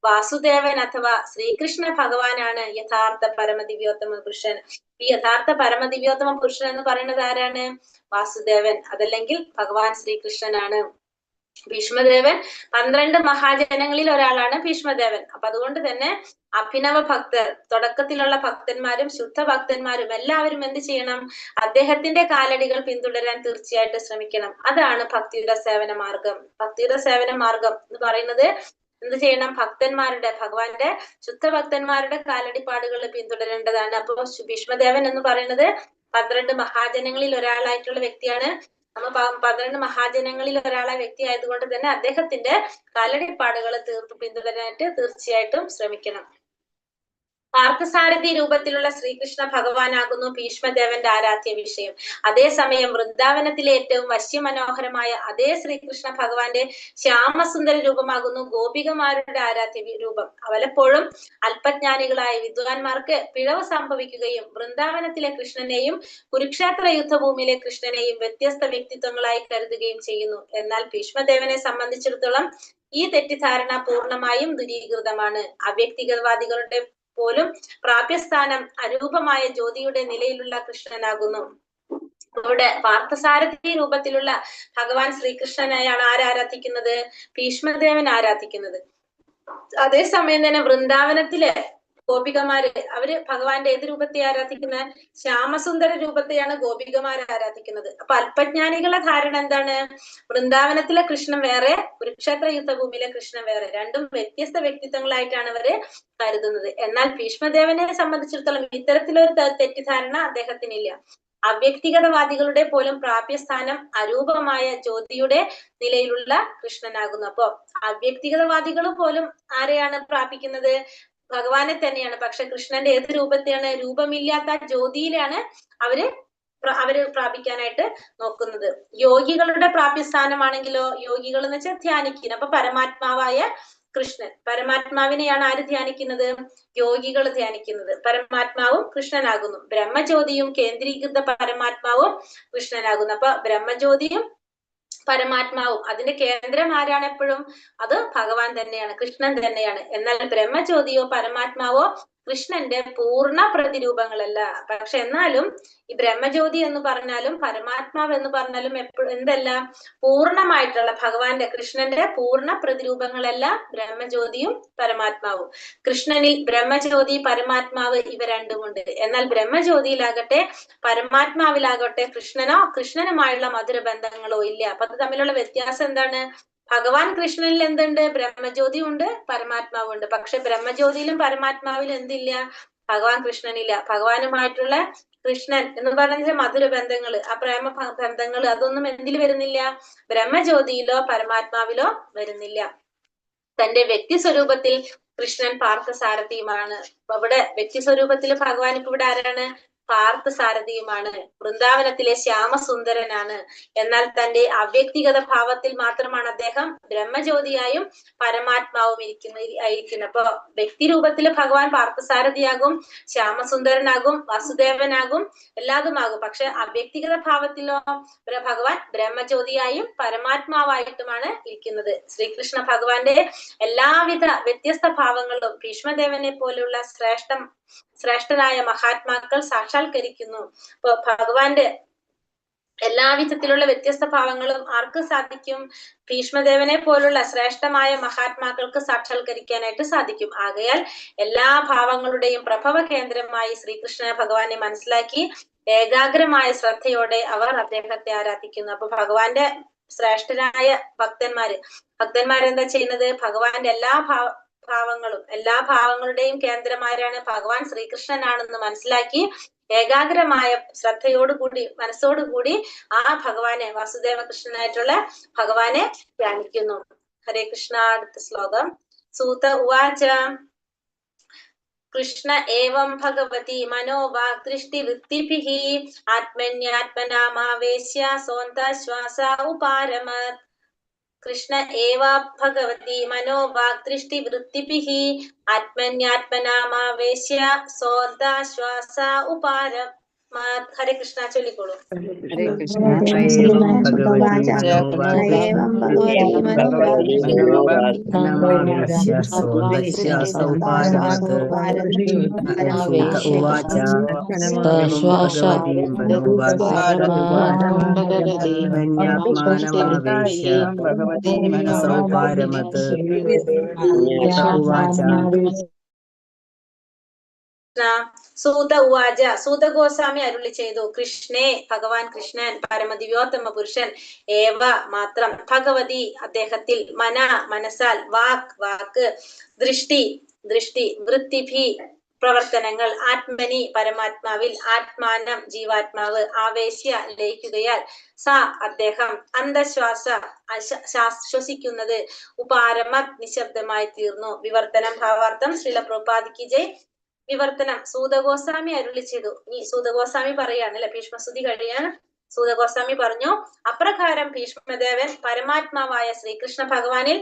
വാസുദേവൻ അഥവാ ശ്രീകൃഷ്ണ ഭഗവാനാണ് യഥാർത്ഥ പരമദിവ്യോത്തമ പുരുഷൻ. ഈ യഥാർത്ഥ പരമദിവ്യോത്തമ പുരുഷൻ എന്ന് പറയുന്നത് ആരാണ്? വാസുദേവൻ, അതല്ലെങ്കിൽ ഭഗവാൻ ശ്രീകൃഷ്ണനാണ്. ഭീഷ്മദേവൻ 12 മഹാജനങ്ങളിൽ ഒരാളാണ് ഭീഷ്മദേവൻ. അപ്പൊ അതുകൊണ്ട് തന്നെ അഭിനവ ഭക്തർ, തുടക്കത്തിലുള്ള ഭക്തന്മാരും ശുദ്ധ ഭക്തന്മാരും എല്ലാവരും എന്ത് ചെയ്യണം? അദ്ദേഹത്തിന്റെ കാലടികൾ പിന്തുടരാൻ തീർച്ചയായിട്ടും ശ്രമിക്കണം. അതാണ് ഭക്തിയുടെ സേവന മാർഗം. ഭക്തിയുടെ സേവന മാർഗം എന്ന് പറയുന്നത് എന്ത് ചെയ്യണം? ഭക്തന്മാരുടെ, ഭഗവാന്റെ ശുദ്ധ ഭക്തന്മാരുടെ കാലടിപ്പാടുകൾ പിന്തുടരേണ്ടതാണ്. അപ്പൊ ഭീഷ്മദേവൻ എന്ന് പറയുന്നത് 12 മഹാജനങ്ങളിൽ ഒരാളായിട്ടുള്ള വ്യക്തിയാണ്. നമ്മ 12 മഹാജനങ്ങളിൽ ഒരാളെ വ്യക്തി ആയതുകൊണ്ട് തന്നെ അദ്ദേഹത്തിന്റെ കാലടിപ്പാടുകൾ പിന്തുടരാനായിട്ട് തീർച്ചയായിട്ടും ശ്രമിക്കണം. പാർത്ഥസാരഥി രൂപത്തിലുള്ള ശ്രീകൃഷ്ണ ഭഗവാനാകുന്നു ഭീഷ്മദേവന്റെ ആരാധ്യ വിഷയം. അതേസമയം വൃന്ദാവനത്തിലെ ഏറ്റവും വശ്യമനോഹരമായ അതേ ശ്രീകൃഷ്ണ ഭഗവാന്റെ ശ്യാമസുന്ദര രൂപമാകുന്നു ഗോപികമാരുടെ ആരാധ്യ രൂപം. പലപ്പോഴും അല്പജ്ഞാനികളായ വിദ്വാൻമാർക്ക് പിഴവ് സംഭവിക്കുകയും വൃന്ദാവനത്തിലെ കൃഷ്ണനെയും കുരുക്ഷേത്ര യുദ്ധഭൂമിയിലെ കൃഷ്ണനെയും വ്യത്യസ്ത വ്യക്തിത്വങ്ങളായി കരുതുകയും ചെയ്യുന്നു. എന്നാൽ ഭീഷ്മദേവനെ സംബന്ധിച്ചിടത്തോളം ഈ തെറ്റിദ്ധാരണ പൂർണ്ണമായും ദുരീകൃതമാണ്. അവ്യക്തിഗതവാദികളുടെ പോലും പ്രാപ്യസ്ഥാനം അരൂപമായ ജ്യോതിയുടെ നിലയിലുള്ള കൃഷ്ണനാകുന്നു. ഇവിടെ പാർത്ഥസാരഥി രൂപത്തിലുള്ള ഭഗവാൻ ശ്രീകൃഷ്ണനെയാണ് ആരാധിക്കുന്നത്? ഭീഷ്മദേവൻ ആരാധിക്കുന്നത്. അതേസമയം തന്നെ വൃന്ദാവനത്തിലെ ഗോപികമാര് അവര് ഭഗവാന്റെ ഏത് രൂപത്തെ ആരാധിക്കുന്നത്? ശ്യാമസുന്ദര രൂപത്തെയാണ് ഗോപികമാർ ആരാധിക്കുന്നത്. അപ്പൊ അല്പജ്ഞാനികളുടെ ധാരണ എന്താണ്? വൃന്ദാവനത്തിലെ കൃഷ്ണൻ വേറെ, കുരുക്ഷേത്ര യുദ്ധഭൂമിയിലെ കൃഷ്ണൻ വേറെ, രണ്ടും വ്യത്യസ്ത വ്യക്തിത്വങ്ങളായിട്ടാണ് അവര് കരുതുന്നത്. എന്നാൽ ഭീഷ്മദേവനെ സംബന്ധിച്ചിടത്തോളം ഇത്തരത്തിലൊരു തെറ്റിദ്ധാരണ അദ്ദേഹത്തിനില്ല. അവ്യക്തിഗതവാദികളുടെ പോലും പ്രാപ്യസ്ഥാനം അരൂപമായ ജ്യോതിയുടെ നിലയിലുള്ള കൃഷ്ണനാകുന്നു. അപ്പൊ അവ്യക്തിഗതവാദികൾ പോലും ആരെയാണ് പ്രാപിക്കുന്നത്? ഭഗവാനെ തന്നെയാണ്. പക്ഷെ കൃഷ്ണന്റെ ഏത് രൂപത്തെയാണ്? രൂപമില്ലാത്ത ജ്യോതിയിലാണ് അവര് പ്രാപിക്കാനായിട്ട് നോക്കുന്നത്. യോഗികളുടെ പ്രാപ്യസ്ഥാനമാണെങ്കിലോ, യോഗികൾ എന്ന് വെച്ചാൽ ധ്യാനിക്കുന്നത്. അപ്പൊ പരമാത്മാവായ കൃഷ്ണൻ, പരമാത്മാവിനെയാണ് ആര് ധ്യാനിക്കുന്നത്? യോഗികൾ ധ്യാനിക്കുന്നത്. പരമാത്മാവും കൃഷ്ണനാകുന്നു. ബ്രഹ്മജ്യോതിയും കേന്ദ്രീകൃത പരമാത്മാവും കൃഷ്ണനാകുന്നു. അപ്പൊ ബ്രഹ്മജ്യോതിയും പരമാത്മാവും അതിന്റെ കേന്ദ്രം ആരാണ്? എപ്പോഴും അത് ഭഗവാൻ തന്നെയാണ്, കൃഷ്ണൻ തന്നെയാണ്. എന്നാൽ ബ്രഹ്മജ്യോതിയോ പരമാത്മാവോ കൃഷ്ണന്റെ പൂർണ്ണ പ്രതിരൂപങ്ങളല്ല. പക്ഷെ എന്നാലും ഈ ബ്രഹ്മജ്യോതി എന്ന് പറഞ്ഞാലും പരമാത്മാവ് എന്ന് പറഞ്ഞാലും എപ്പോഴും എന്തല്ല? പൂർണ്ണമായിട്ടുള്ള ഭഗവാന്റെ, കൃഷ്ണന്റെ പൂർണ്ണ പ്രതിരൂപങ്ങളല്ല ബ്രഹ്മജ്യോതിയും പരമാത്മാവും. കൃഷ്ണനിൽ ബ്രഹ്മജ്യോതി, പരമാത്മാവ് ഇവ രണ്ടുമുണ്ട്. എന്നാൽ ബ്രഹ്മജ്യോതിയിലാകട്ടെ പരമാത്മാവിലാകട്ടെ കൃഷ്ണനുമായുള്ള മധുര ബന്ധങ്ങളോ ഇല്ല. അപ്പൊ അത് തമ്മിലുള്ള വ്യത്യാസം എന്താണ്? ഭഗവാൻ കൃഷ്ണനിൽ എന്തുണ്ട്? ബ്രഹ്മജ്യോതി ഉണ്ട്, പരമാത്മാവുണ്ട്. പക്ഷെ ബ്രഹ്മജ്യോതിയിലും പരമാത്മാവിലും എന്തില്ല? ഭഗവാൻ കൃഷ്ണനില്ല. ഭഗവാനുമായിട്ടുള്ള കൃഷ്ണൻ എന്ന് പറഞ്ഞ മധുര ബന്ധങ്ങള്, ആ പ്രേമ ബന്ധങ്ങള് അതൊന്നും എന്തിൽ വരുന്നില്ല? ബ്രഹ്മജ്യോതിയിലോ പരമാത്മാവിലോ വരുന്നില്ല. തന്റെ വ്യക്തി സ്വരൂപത്തിൽ കൃഷ്ണൻ പാർത്ഥസാരഥിയുമാണ്. അപ്പൊ ഇവിടെ വ്യക്തി സ്വരൂപത്തിൽ ഭഗവാൻ ഇപ്പൊ ഇവിടെ ആരാണ്? പാർത്ഥസാരഥിയുമാണ്. വൃന്ദാവനത്തിലെ ശ്യാമസുന്ദരനാണ്. എന്നാൽ തന്റെ അവ്യക്തിഗത ഭാവത്തിൽ മാത്രമാണ് അദ്ദേഹം ബ്രഹ്മജ്യോതിയായും പരമാത്മാവും ആയിരിക്കുന്നത്. അപ്പൊ വ്യക്തി രൂപത്തിൽ ഭഗവാൻ പാർത്ഥസാരഥിയാകും, ശ്യാമസുന്ദരനാകും, വസുദേവനാകും, എല്ലാതുമാകും. പക്ഷെ അവ്യക്തിഗത ഭാവത്തിലോ ഭഗവാൻ ബ്രഹ്മജ്യോതിയായും പരമാത്മാവായിട്ടുമാണ് ഇരിക്കുന്നത്. ശ്രീകൃഷ്ണ ഭഗവാന്റെ എല്ലാവിധ വ്യത്യസ്ത ഭാവങ്ങളും ഭീഷ്മദേവനെ പോലുള്ള ശ്രേഷ്ഠനായ മഹാത്മാക്കൾ സാക്ഷാത്കരിക്കുന്നു. ഇപ്പൊ ഭഗവാന്റെ എല്ലാവിധത്തിലുള്ള വ്യത്യസ്ത ഭാവങ്ങളും ആർക്ക് സാധിക്കും? ഭീഷ്മദേവനെ പോലുള്ള ശ്രേഷ്ഠമായ മഹാത്മാക്കൾക്ക് സാക്ഷാത്കരിക്കാനായിട്ട് സാധിക്കും. ആകയാൽ എല്ലാ ഭാവങ്ങളുടെയും പ്രഭവ കേന്ദ്രമായി ശ്രീകൃഷ്ണ ഭഗവാനെ മനസ്സിലാക്കി ഏകാഗ്രമായ ശ്രദ്ധയോടെ അവർ അദ്ദേഹത്തെ ആരാധിക്കുന്നു. അപ്പൊ ഭഗവാന്റെ ശ്രേഷ്ഠരായ ഭക്തന്മാരെന്താ ചെയ്യുന്നത്? ഭഗവാന്റെ എല്ലാ ഭാവങ്ങളുടെയും കേന്ദ്രമാരാണ് ഭഗവാൻ ശ്രീകൃഷ്ണനാണെന്ന് മനസ്സിലാക്കി ഏകാഗ്രമായ ശ്രദ്ധയോടുകൂടി മനസ്സോടുകൂടി ആ ഭഗവാനെ വാസുദേവ കൃഷ്ണനായിട്ടുള്ള ഭഗവാനെ ധ്യാനിക്കുന്നു. ഹരേ കൃഷ്ണ. അടുത്ത ശ്ലോകം. സൂത ഉവാച കൃഷ്ണ ഏവം ഭഗവതി മനോവാക് ദൃഷ്ടിവൃത്തിഭിഃ ആത്മന്യാത്മനാമാവേശ്യ സോന്താശ്വാസ ഉപാരമത്. കൃഷ്ണ ഏവ ഭഗവതി മനോവാക് ദൃഷ്ടിവൃത്തിഭിഃ ആത്മന്യാത്മനാമാവേശ്യ സോന്താശ്വാസ ഉപാരമത്. ഹരേ കൃഷ്ണ. ചൊല്ലിക്കോളൂ. ഹരേ കൃഷ്ണ. ഏവം ഭഗവതി മനോവാച മനോവാഗ്നാമാവേശ്യ സോന്തശ്വാസോപാരമത്. സൂത ഉവാച ഏവം ഭഗവതി മനോവാഗ്നാത്മന്യാത്മാനമാവേശ്യ സോപാരമത്. ഉവാച സൂത ഉവാച. സൂത ഗോസ്വാമി അരുളി ചെയ്തു. കൃഷ്ണേ, ഭഗവാൻ കൃഷ്ണൻ പരമദിവ്യോത്തമ പുരുഷൻ, ഏവ മാത്രം, ഭഗവതി അദ്ദേഹത്തിൽ, മന മനസാൽ, വാക് വാക്ക്, ദൃഷ്ടി ദൃഷ്ടി, വൃത്തിഭി പ്രവർത്തനങ്ങൾ, ആത്മനി പരമാത്മാവിൽ, ആത്മാനം ജീവാത്മാവ്, ആവേശ്യ ലയിക്കുകയാൽ, സ അദ്ദേഹം, അന്തശ്വാസ ശ്വസിക്കുന്നത്, ഉപാരമത് നിശബ്ദമായി തീർന്നു. വിവർത്തനം. ഭാവാർത്ഥം. ശ്രീല പ്രഭുപാദിക്ക് ജയ്. വിവർത്തനം. സൂതഗോസ്വാമി അരുളി ചെയ്തു. ഈ സൂതഗോസ്വാമി പറയാണ് അല്ലെ, ഭീഷ്മസ്തുതി കഴിയാണ്. സൂതഗോസ്വാമി പറഞ്ഞു, അപ്രകാരം ഭീഷ്മദേവൻ പരമാത്മാവായ ശ്രീകൃഷ്ണ ഭഗവാനിൽ,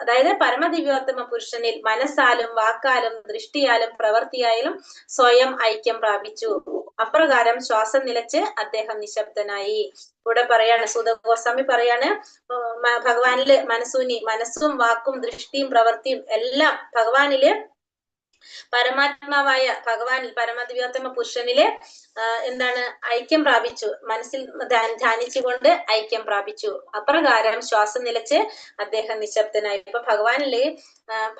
അതായത് പരമദിവ്യോത്തമ പുരുഷനിൽ മനസ്സാലും വാക്കാലും ദൃഷ്ടിയാലും പ്രവൃത്തിയായാലും സ്വയം ഐക്യം പ്രാപിച്ചു. അപ്രകാരം ശ്വാസം നിലച്ച് അദ്ദേഹം നിശബ്ദനായി. ഇവിടെ പറയാണ്, സൂതഗോസ്വാമി പറയാണ്, ഭഗവാനില് മനസ്സൂനി, മനസ്സും വാക്കും ദൃഷ്ടിയും പ്രവൃത്തിയും എല്ലാം ഭഗവാനില്, പരമാത്മാവായ ഭഗവാനിൽ, പരമദിവ്യോത്തമ പുരുഷനില് എന്താണ്, ഐക്യം പ്രാപിച്ചു. മനസ്സിൽ ധ്യാനിച്ചുകൊണ്ട് ഐക്യം പ്രാപിച്ചു. അപ്രകാരം ശ്വാസം നിലച്ച് അദ്ദേഹം നിശബ്ദനായി. ഇപ്പൊ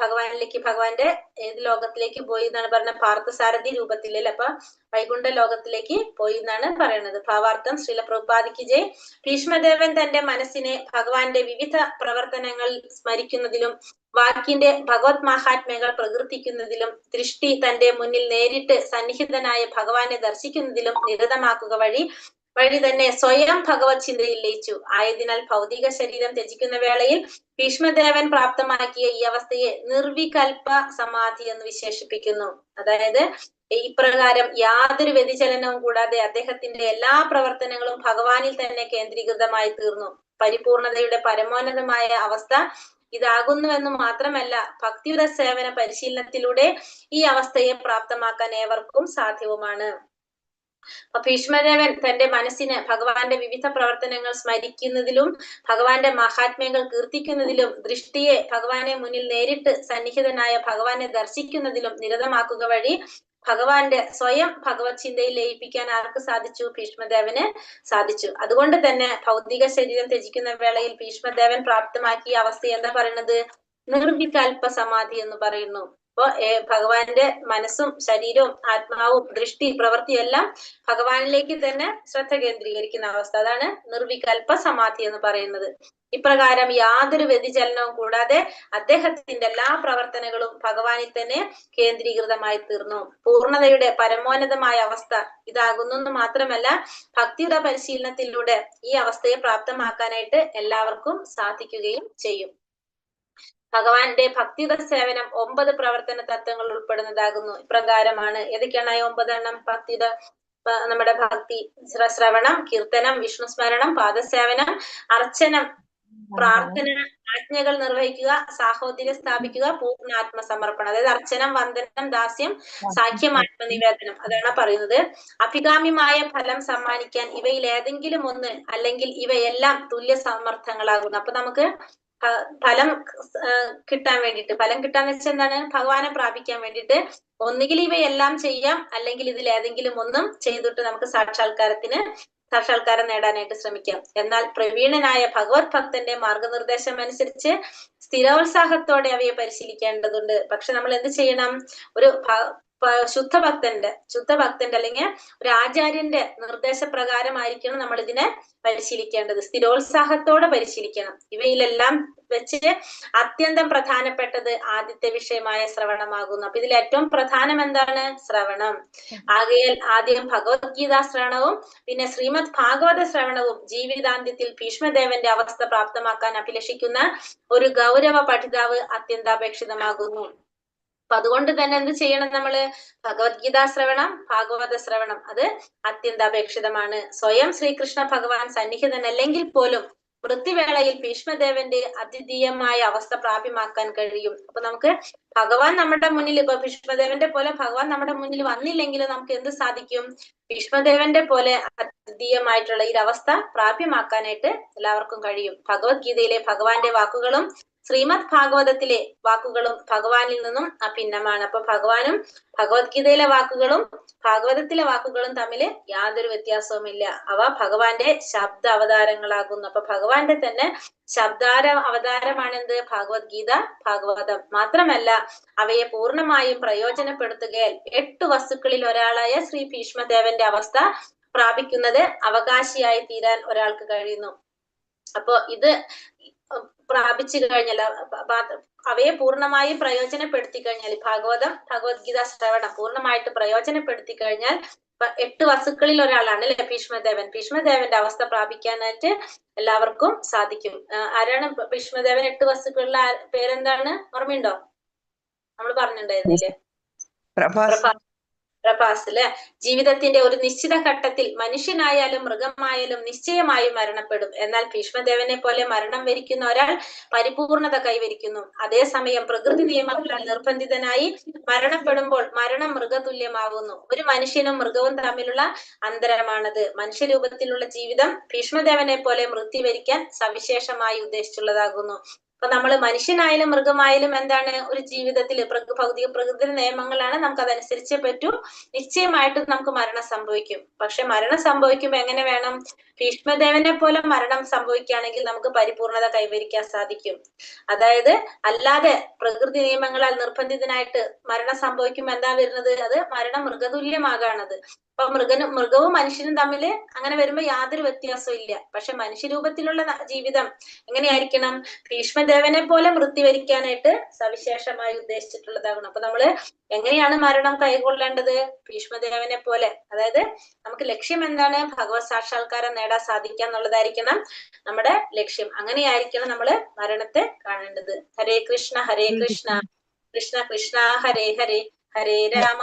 ഭഗവാനിലേക്ക് ഭഗവാന്റെ ഏത് ലോകത്തിലേക്ക് പോയി എന്നാണ് പറഞ്ഞ, പാർത്ഥസാരഥി രൂപത്തിലല്ലേ, അപ്പൊ വൈകുണ്ഠ ലോകത്തിലേക്ക് പോയി എന്നാണ് പറയുന്നത്. ഭാവാർത്ഥം. ശ്രീല പ്രഭുപാദിക്ക് ജയ്. ഭീഷ്മദേവൻ തന്റെ മനസ്സിനെ ഭഗവാന്റെ വിവിധ പ്രവർത്തനങ്ങൾ സ്മരിക്കുന്നതിലും വാക്കിന്റെ ഭഗവത് മഹാത്മ്യങ്ങൾ പ്രകീർത്തിക്കുന്നതിലും ദൃഷ്ടി തന്റെ മുന്നിൽ നേരിട്ട് സന്നിഹിതനായ ഭഗവാനെ ദർശിക്കുന്നതിലും നിരതമാക്കുക വഴി തന്നെ സ്വയം ഭഗവത് ചിന്തയിൽ ലയിച്ചു. ആയതിനാൽ ഭൗതിക ശരീരം ത്യജിക്കുന്ന വേളയിൽ ഭീഷ്മദേവൻ പ്രാപ്തമാക്കിയ ഈ അവസ്ഥയെ നിർവികൽപ സമാധി എന്ന് വിശേഷിപ്പിക്കുന്നു. അതായത് ഇപ്രകാരം യാതൊരു വ്യതിചലനവും കൂടാതെ അദ്ദേഹത്തിന്റെ എല്ലാ പ്രവർത്തനങ്ങളും ഭഗവാനിൽ തന്നെ കേന്ദ്രീകൃതമായി തീർന്നു. പരിപൂർണതയുടെ പരമോന്നതമായ അവസ്ഥ ഇതാകുന്നുവെന്ന് മാത്രമല്ല, ഭക്തിയുത സേവന പരിശീലനത്തിലൂടെ ഈ അവസ്ഥയെ പ്രാപ്തമാക്കാൻ ഏവർക്കും സാധ്യവുമാണ്. ഭീഷ്മദേവൻ തന്റെ മനസ്സിന് ഭഗവാന്റെ വിവിധ പ്രവർത്തനങ്ങൾ സ്മരിക്കുന്നതിലും ഭഗവാന്റെ മഹാത്മ്യങ്ങൾ കീർത്തിക്കുന്നതിലും ദൃഷ്ടിയെ ഭഗവാനെ മുന്നിൽ നേരിട്ട് സന്നിഹിതനായ ഭഗവാനെ ദർശിക്കുന്നതിലും നിരതമാക്കുക വഴി ഭഗവാന്റെ സ്വയം ഭഗവത് ചിന്തയിൽ ലയിപ്പിക്കാൻ ആർക്ക് സാധിച്ചു? ഭീഷ്മദേവന് സാധിച്ചു. അതുകൊണ്ട് തന്നെ ഭൗതിക ശരീരം ത്യജിക്കുന്ന വേളയിൽ ഭീഷ്മദേവൻ പ്രാപ്തമാക്കിയ അവസ്ഥ എന്താ പറയുന്നത്? നിർവികൽപ സമാധി എന്ന് പറയുന്നു. അപ്പൊ ഭഗവാന്റെ മനസ്സും ശരീരവും ആത്മാവും ദൃഷ്ടി പ്രവൃത്തിയെല്ലാം ഭഗവാനിലേക്ക് തന്നെ ശ്രദ്ധ കേന്ദ്രീകരിക്കുന്ന അവസ്ഥ, അതാണ് നിർവികൽപ സമാധി എന്ന് പറയുന്നത്. ഇപ്രകാരം യാതൊരു വ്യതിചലനവും കൂടാതെ അദ്ദേഹത്തിന്റെ എല്ലാ പ്രവർത്തനങ്ങളും ഭഗവാനിൽ തന്നെ കേന്ദ്രീകൃതമായി തീർന്നു. പൂർണ്ണതയുടെ പരമോന്നതമായ അവസ്ഥ ഇതാകുന്നു മാത്രമല്ല, ഭക്തിയുടെ പരിശീലനത്തിലൂടെ ഈ അവസ്ഥയെ പ്രാപ്തമാക്കാനായിട്ട് എല്ലാവർക്കും സാധിക്കുകയും ചെയ്യും. ഭഗവാന്റെ ഭക്തിയുടെ സേവനം 9 പ്രവർത്തന തത്വങ്ങൾ ഉൾപ്പെടുന്നതാകുന്നു. ഇപ്രകാരമാണ്. ഏതൊക്കെയാണ് 9 എണ്ണം? ഭക്തിയുടെ നമ്മുടെ ഭക്തി, ശ്രവണം, കീർത്തനം, വിഷ്ണു സ്മരണം, പാദസേവനം, അർച്ചനം, പ്രാർത്ഥന, ആജ്ഞകൾ നിർവഹിക്കുക, സാഹോദര്യം സ്ഥാപിക്കുക, പൂർണ്ണ ആത്മസമർപ്പണം. അതായത് അർച്ചനം, വന്ദനം, ദാസ്യം, സാഖ്യം, ആത്മനിവേദനം, അതാണ് പറയുന്നത്. അഭികാമ്യമായ ഫലം സമ്മാനിക്കാൻ ഇവയിൽ ഏതെങ്കിലും ഒന്ന് അല്ലെങ്കിൽ ഇവയെല്ലാം തുല്യ സമർത്ഥങ്ങളാകുന്നു. അപ്പൊ നമുക്ക് ഫലം കിട്ടാൻ വേണ്ടിയിട്ട്, ഫലം കിട്ടാന്ന് വെച്ചാൽ എന്താണ്? ഭഗവാനെ പ്രാപിക്കാൻ വേണ്ടിയിട്ട് ഒന്നുകിൽ ഇവയെല്ലാം ചെയ്യാം, അല്ലെങ്കിൽ ഇതിൽ ഏതെങ്കിലും ഒന്നും ചെയ്തിട്ട് നമുക്ക് സാക്ഷാത്കാരം നേടാനായിട്ട് ശ്രമിക്കാം. എന്നാൽ പ്രവീണനായ ഭഗവത് ഭക്തന്റെ മാർഗനിർദ്ദേശം അനുസരിച്ച് സ്ഥിരോത്സാഹത്തോടെ അവയെ പരിശീലിക്കേണ്ടതുണ്ട്. പക്ഷെ നമ്മൾ എന്ത് ചെയ്യണം? ശുദ്ധഭക്തന്റെ അല്ലെങ്കിൽ ഒരു ആചാര്യന്റെ നിർദ്ദേശപ്രകാരമായിരിക്കണം നമ്മൾ ഇതിനെ പരിശീലിക്കേണ്ടത്. സ്ഥിരോത്സാഹത്തോടെ പരിശീലിക്കണം. ഇവയിലെല്ലാം വെച്ച് അത്യന്തം പ്രധാനപ്പെട്ടത് ആദ്യത്തെ വിഷയമായ ശ്രവണമാകുന്നു. അപ്പൊ ഇതിൽ ഏറ്റവും പ്രധാനം എന്താണ്? ശ്രവണം. ആകയാൽ ആദ്യം ഭഗവത്ഗീത ശ്രവണവും പിന്നെ ശ്രീമദ് ഭാഗവത ശ്രവണവും ജീവിതാന്ത്യത്തിൽ ഭീഷ്മദേവന്റെ അവസ്ഥ പ്രാപ്തമാക്കാൻ അഭിലഷിക്കുന്ന ഒരു ഗൗരവ പഠിതാവ് അത്യന്താപേക്ഷിതമാകുന്നു. അപ്പൊ അതുകൊണ്ട് തന്നെ എന്ത് ചെയ്യണം? നമ്മള് ഭഗവത്ഗീതാ ശ്രവണം, ഭാഗവത ശ്രവണം അത് അത്യന്താപേക്ഷിതമാണ്. സ്വയം ശ്രീകൃഷ്ണ ഭഗവാൻ സന്നിഹിതനല്ലെങ്കിൽ പോലും വൃത്തിവേളയിൽ ഭീഷ്മദേവന്റെ അദ്വിതീയമായ അവസ്ഥ പ്രാപ്യമാക്കാൻ കഴിയും. അപ്പൊ നമുക്ക് ഭഗവാൻ നമ്മുടെ മുന്നിൽ, ഇപ്പൊ ഭീഷ്മദേവന്റെ പോലെ ഭഗവാൻ നമ്മുടെ മുന്നിൽ വന്നില്ലെങ്കിൽ നമുക്ക് എന്ത് സാധിക്കും? ഭീഷ്മദേവന്റെ പോലെ അദ്വിതീയമായിട്ടുള്ള ഈ അവസ്ഥ പ്രാപ്യമാക്കാനായിട്ട് എല്ലാവർക്കും കഴിയും. ഭഗവത്ഗീതയിലെ ഭഗവാന്റെ വാക്കുകളും ശ്രീമദ് ഭാഗവതത്തിലെ വാക്കുകളും ഭഗവാനിൽ നിന്നും അഭിന്നമാണ്. അപ്പൊ ഭഗവാനും ഭഗവത്ഗീതയിലെ വാക്കുകളും ഭാഗവതത്തിലെ വാക്കുകളും തമ്മിൽ യാതൊരു വ്യത്യാസവുമില്ല. അവ ഭഗവാന്റെ ശബ്ദ അവതാരങ്ങളാകുന്നു. അപ്പൊ ഭഗവാന്റെ തന്നെ അവതാരമാണെന്ത്? ഭഗവത്ഗീത, ഭാഗവതം. മാത്രമല്ല അവയെ പൂർണ്ണമായും പ്രയോജനപ്പെടുത്തുകയാൽ 8 വസ്തുക്കളിൽ ഒരാളായ ശ്രീ ഭീഷ്മദേവന്റെ അവസ്ഥ പ്രാപിക്കുന്നത് അവകാശിയായി തീരാൻ ഒരാൾക്ക് കഴിയുന്നു. അപ്പൊ ഇത് പ്രാപിച്ചു കഴിഞ്ഞാൽ, അവയെ പൂർണ്ണമായും പ്രയോജനപ്പെടുത്തി കഴിഞ്ഞാൽ, ഭഗവത്ഗീത ശ്രവണം പൂർണ്ണമായിട്ട് പ്രയോജനപ്പെടുത്തി കഴിഞ്ഞാൽ 8 വസ്തുക്കളിൽ ഒരാളാണ് അല്ലെ ഭീഷ്മദേവന്റെ അവസ്ഥ പ്രാപിക്കാനായിട്ട് എല്ലാവർക്കും സാധിക്കും. ആരാണ് ഭീഷ്മദേവൻ? 8 വസ്തുക്കളിലെ പേരെന്താണ്? ഓർമ്മയുണ്ടോ? നമ്മൾ പറഞ്ഞിട്ടുണ്ടായിരുന്നില്ലേ? പ്രഭാസ് അല്ലെ. ജീവിതത്തിന്റെ ഒരു നിശ്ചിത ഘട്ടത്തിൽ മനുഷ്യനായാലും മൃഗമായാലും നിശ്ചയമായും മരണപ്പെടും. എന്നാൽ ഭീഷ്മദേവനെ പോലെ മരണം വരിക്കുന്ന ഒരാൾ പരിപൂർണത കൈവരിക്കുന്നു. അതേസമയം പ്രകൃതി നിയമങ്ങളാൽ നിർബന്ധിതനായി മരണപ്പെടുമ്പോൾ മരണം മൃഗതുല്യമാവുന്നു. ഒരു മനുഷ്യനും മൃഗവും തമ്മിലുള്ള അന്തരമാണത്. മനുഷ്യരൂപത്തിലുള്ള ജീവിതം ഭീഷ്മദേവനെ പോലെ മൃത്യു വരിക്കാൻ സവിശേഷമായി ഉദ്ദേശിച്ചുള്ളതാകുന്നു. അപ്പൊ നമ്മള് മനുഷ്യനായാലും മൃഗമായാലും എന്താണ്? ഒരു ജീവിതത്തിൽ ഭൗതിക പ്രകൃതി നിയമങ്ങളാണ്, നമുക്ക് അതനുസരിച്ചേ പറ്റൂ. നിശ്ചയമായിട്ടും നമുക്ക് മരണം സംഭവിക്കും. പക്ഷെ മരണം സംഭവിക്കുമ്പോ എങ്ങനെ വേണം? ഭീഷ്മദേവനെ പോലെ മരണം സംഭവിക്കുകയാണെങ്കിൽ നമുക്ക് പരിപൂർണത കൈവരിക്കാൻ സാധിക്കും. അതായത് അല്ലാതെ പ്രകൃതി നിയമങ്ങളാൽ നിർബന്ധിതനായിട്ട് മരണം സംഭവിക്കുമ്പോ എന്താ വരുന്നത്? അത് മരണം മൃഗതുല്യമാകാണത്. അപ്പൊ മൃഗവും മനുഷ്യനും തമ്മിൽ അങ്ങനെ വരുമ്പോ യാതൊരു വ്യത്യാസവും ഇല്ല. പക്ഷെ മനുഷ്യരൂപത്തിലുള്ള ജീവിതം എങ്ങനെയായിരിക്കണം? ഭീഷ്മദേവനെ പോലെ മൃത്യു വരിക്കാനായിട്ട് സവിശേഷമായി ഉദ്ദേശിച്ചിട്ടുള്ളതാകണം. അപ്പൊ നമ്മള് എങ്ങനെയാണ് മരണം കൈകൊള്ളേണ്ടത്? ഭീഷ്മദേവനെ പോലെ. അതായത് നമുക്ക് ലക്ഷ്യം എന്താണ്? ഭഗവത് സാക്ഷാത്കാരം നേടാൻ സാധിക്കുക എന്നുള്ളതായിരിക്കണം നമ്മുടെ ലക്ഷ്യം. അങ്ങനെയായിരിക്കണം നമ്മള് മരണത്തെ കാണേണ്ടത്. ഹരേ കൃഷ്ണ കൃഷ്ണ കൃഷ്ണ ഹരേ ഹരേ, ഹരേ രാമ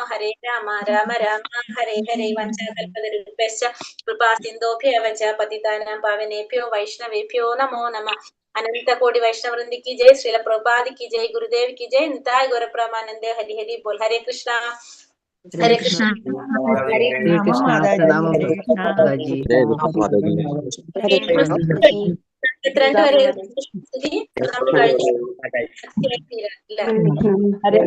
രാമ രാമ ഹരേ ഹരേ. വഞ്ചകൽപതരുഭ്യശ്ച കൃപാസിന്ധോഭ്യവ ച പതിതാനാം പാവനേഭ്യോ വൈഷ്ണവേഭ്യോ നമോ നമഃ. अनंत कोटि वैष्णववृंद की जय, श्रील प्रभुपाद की जय, गुरुदेव की जय, निताय गौर प्रेमानंदे। हरि हरि बोल। हरे कृष्णा हरे कृष्णा हरे कृष्णा प्रणाम माताजी। हरे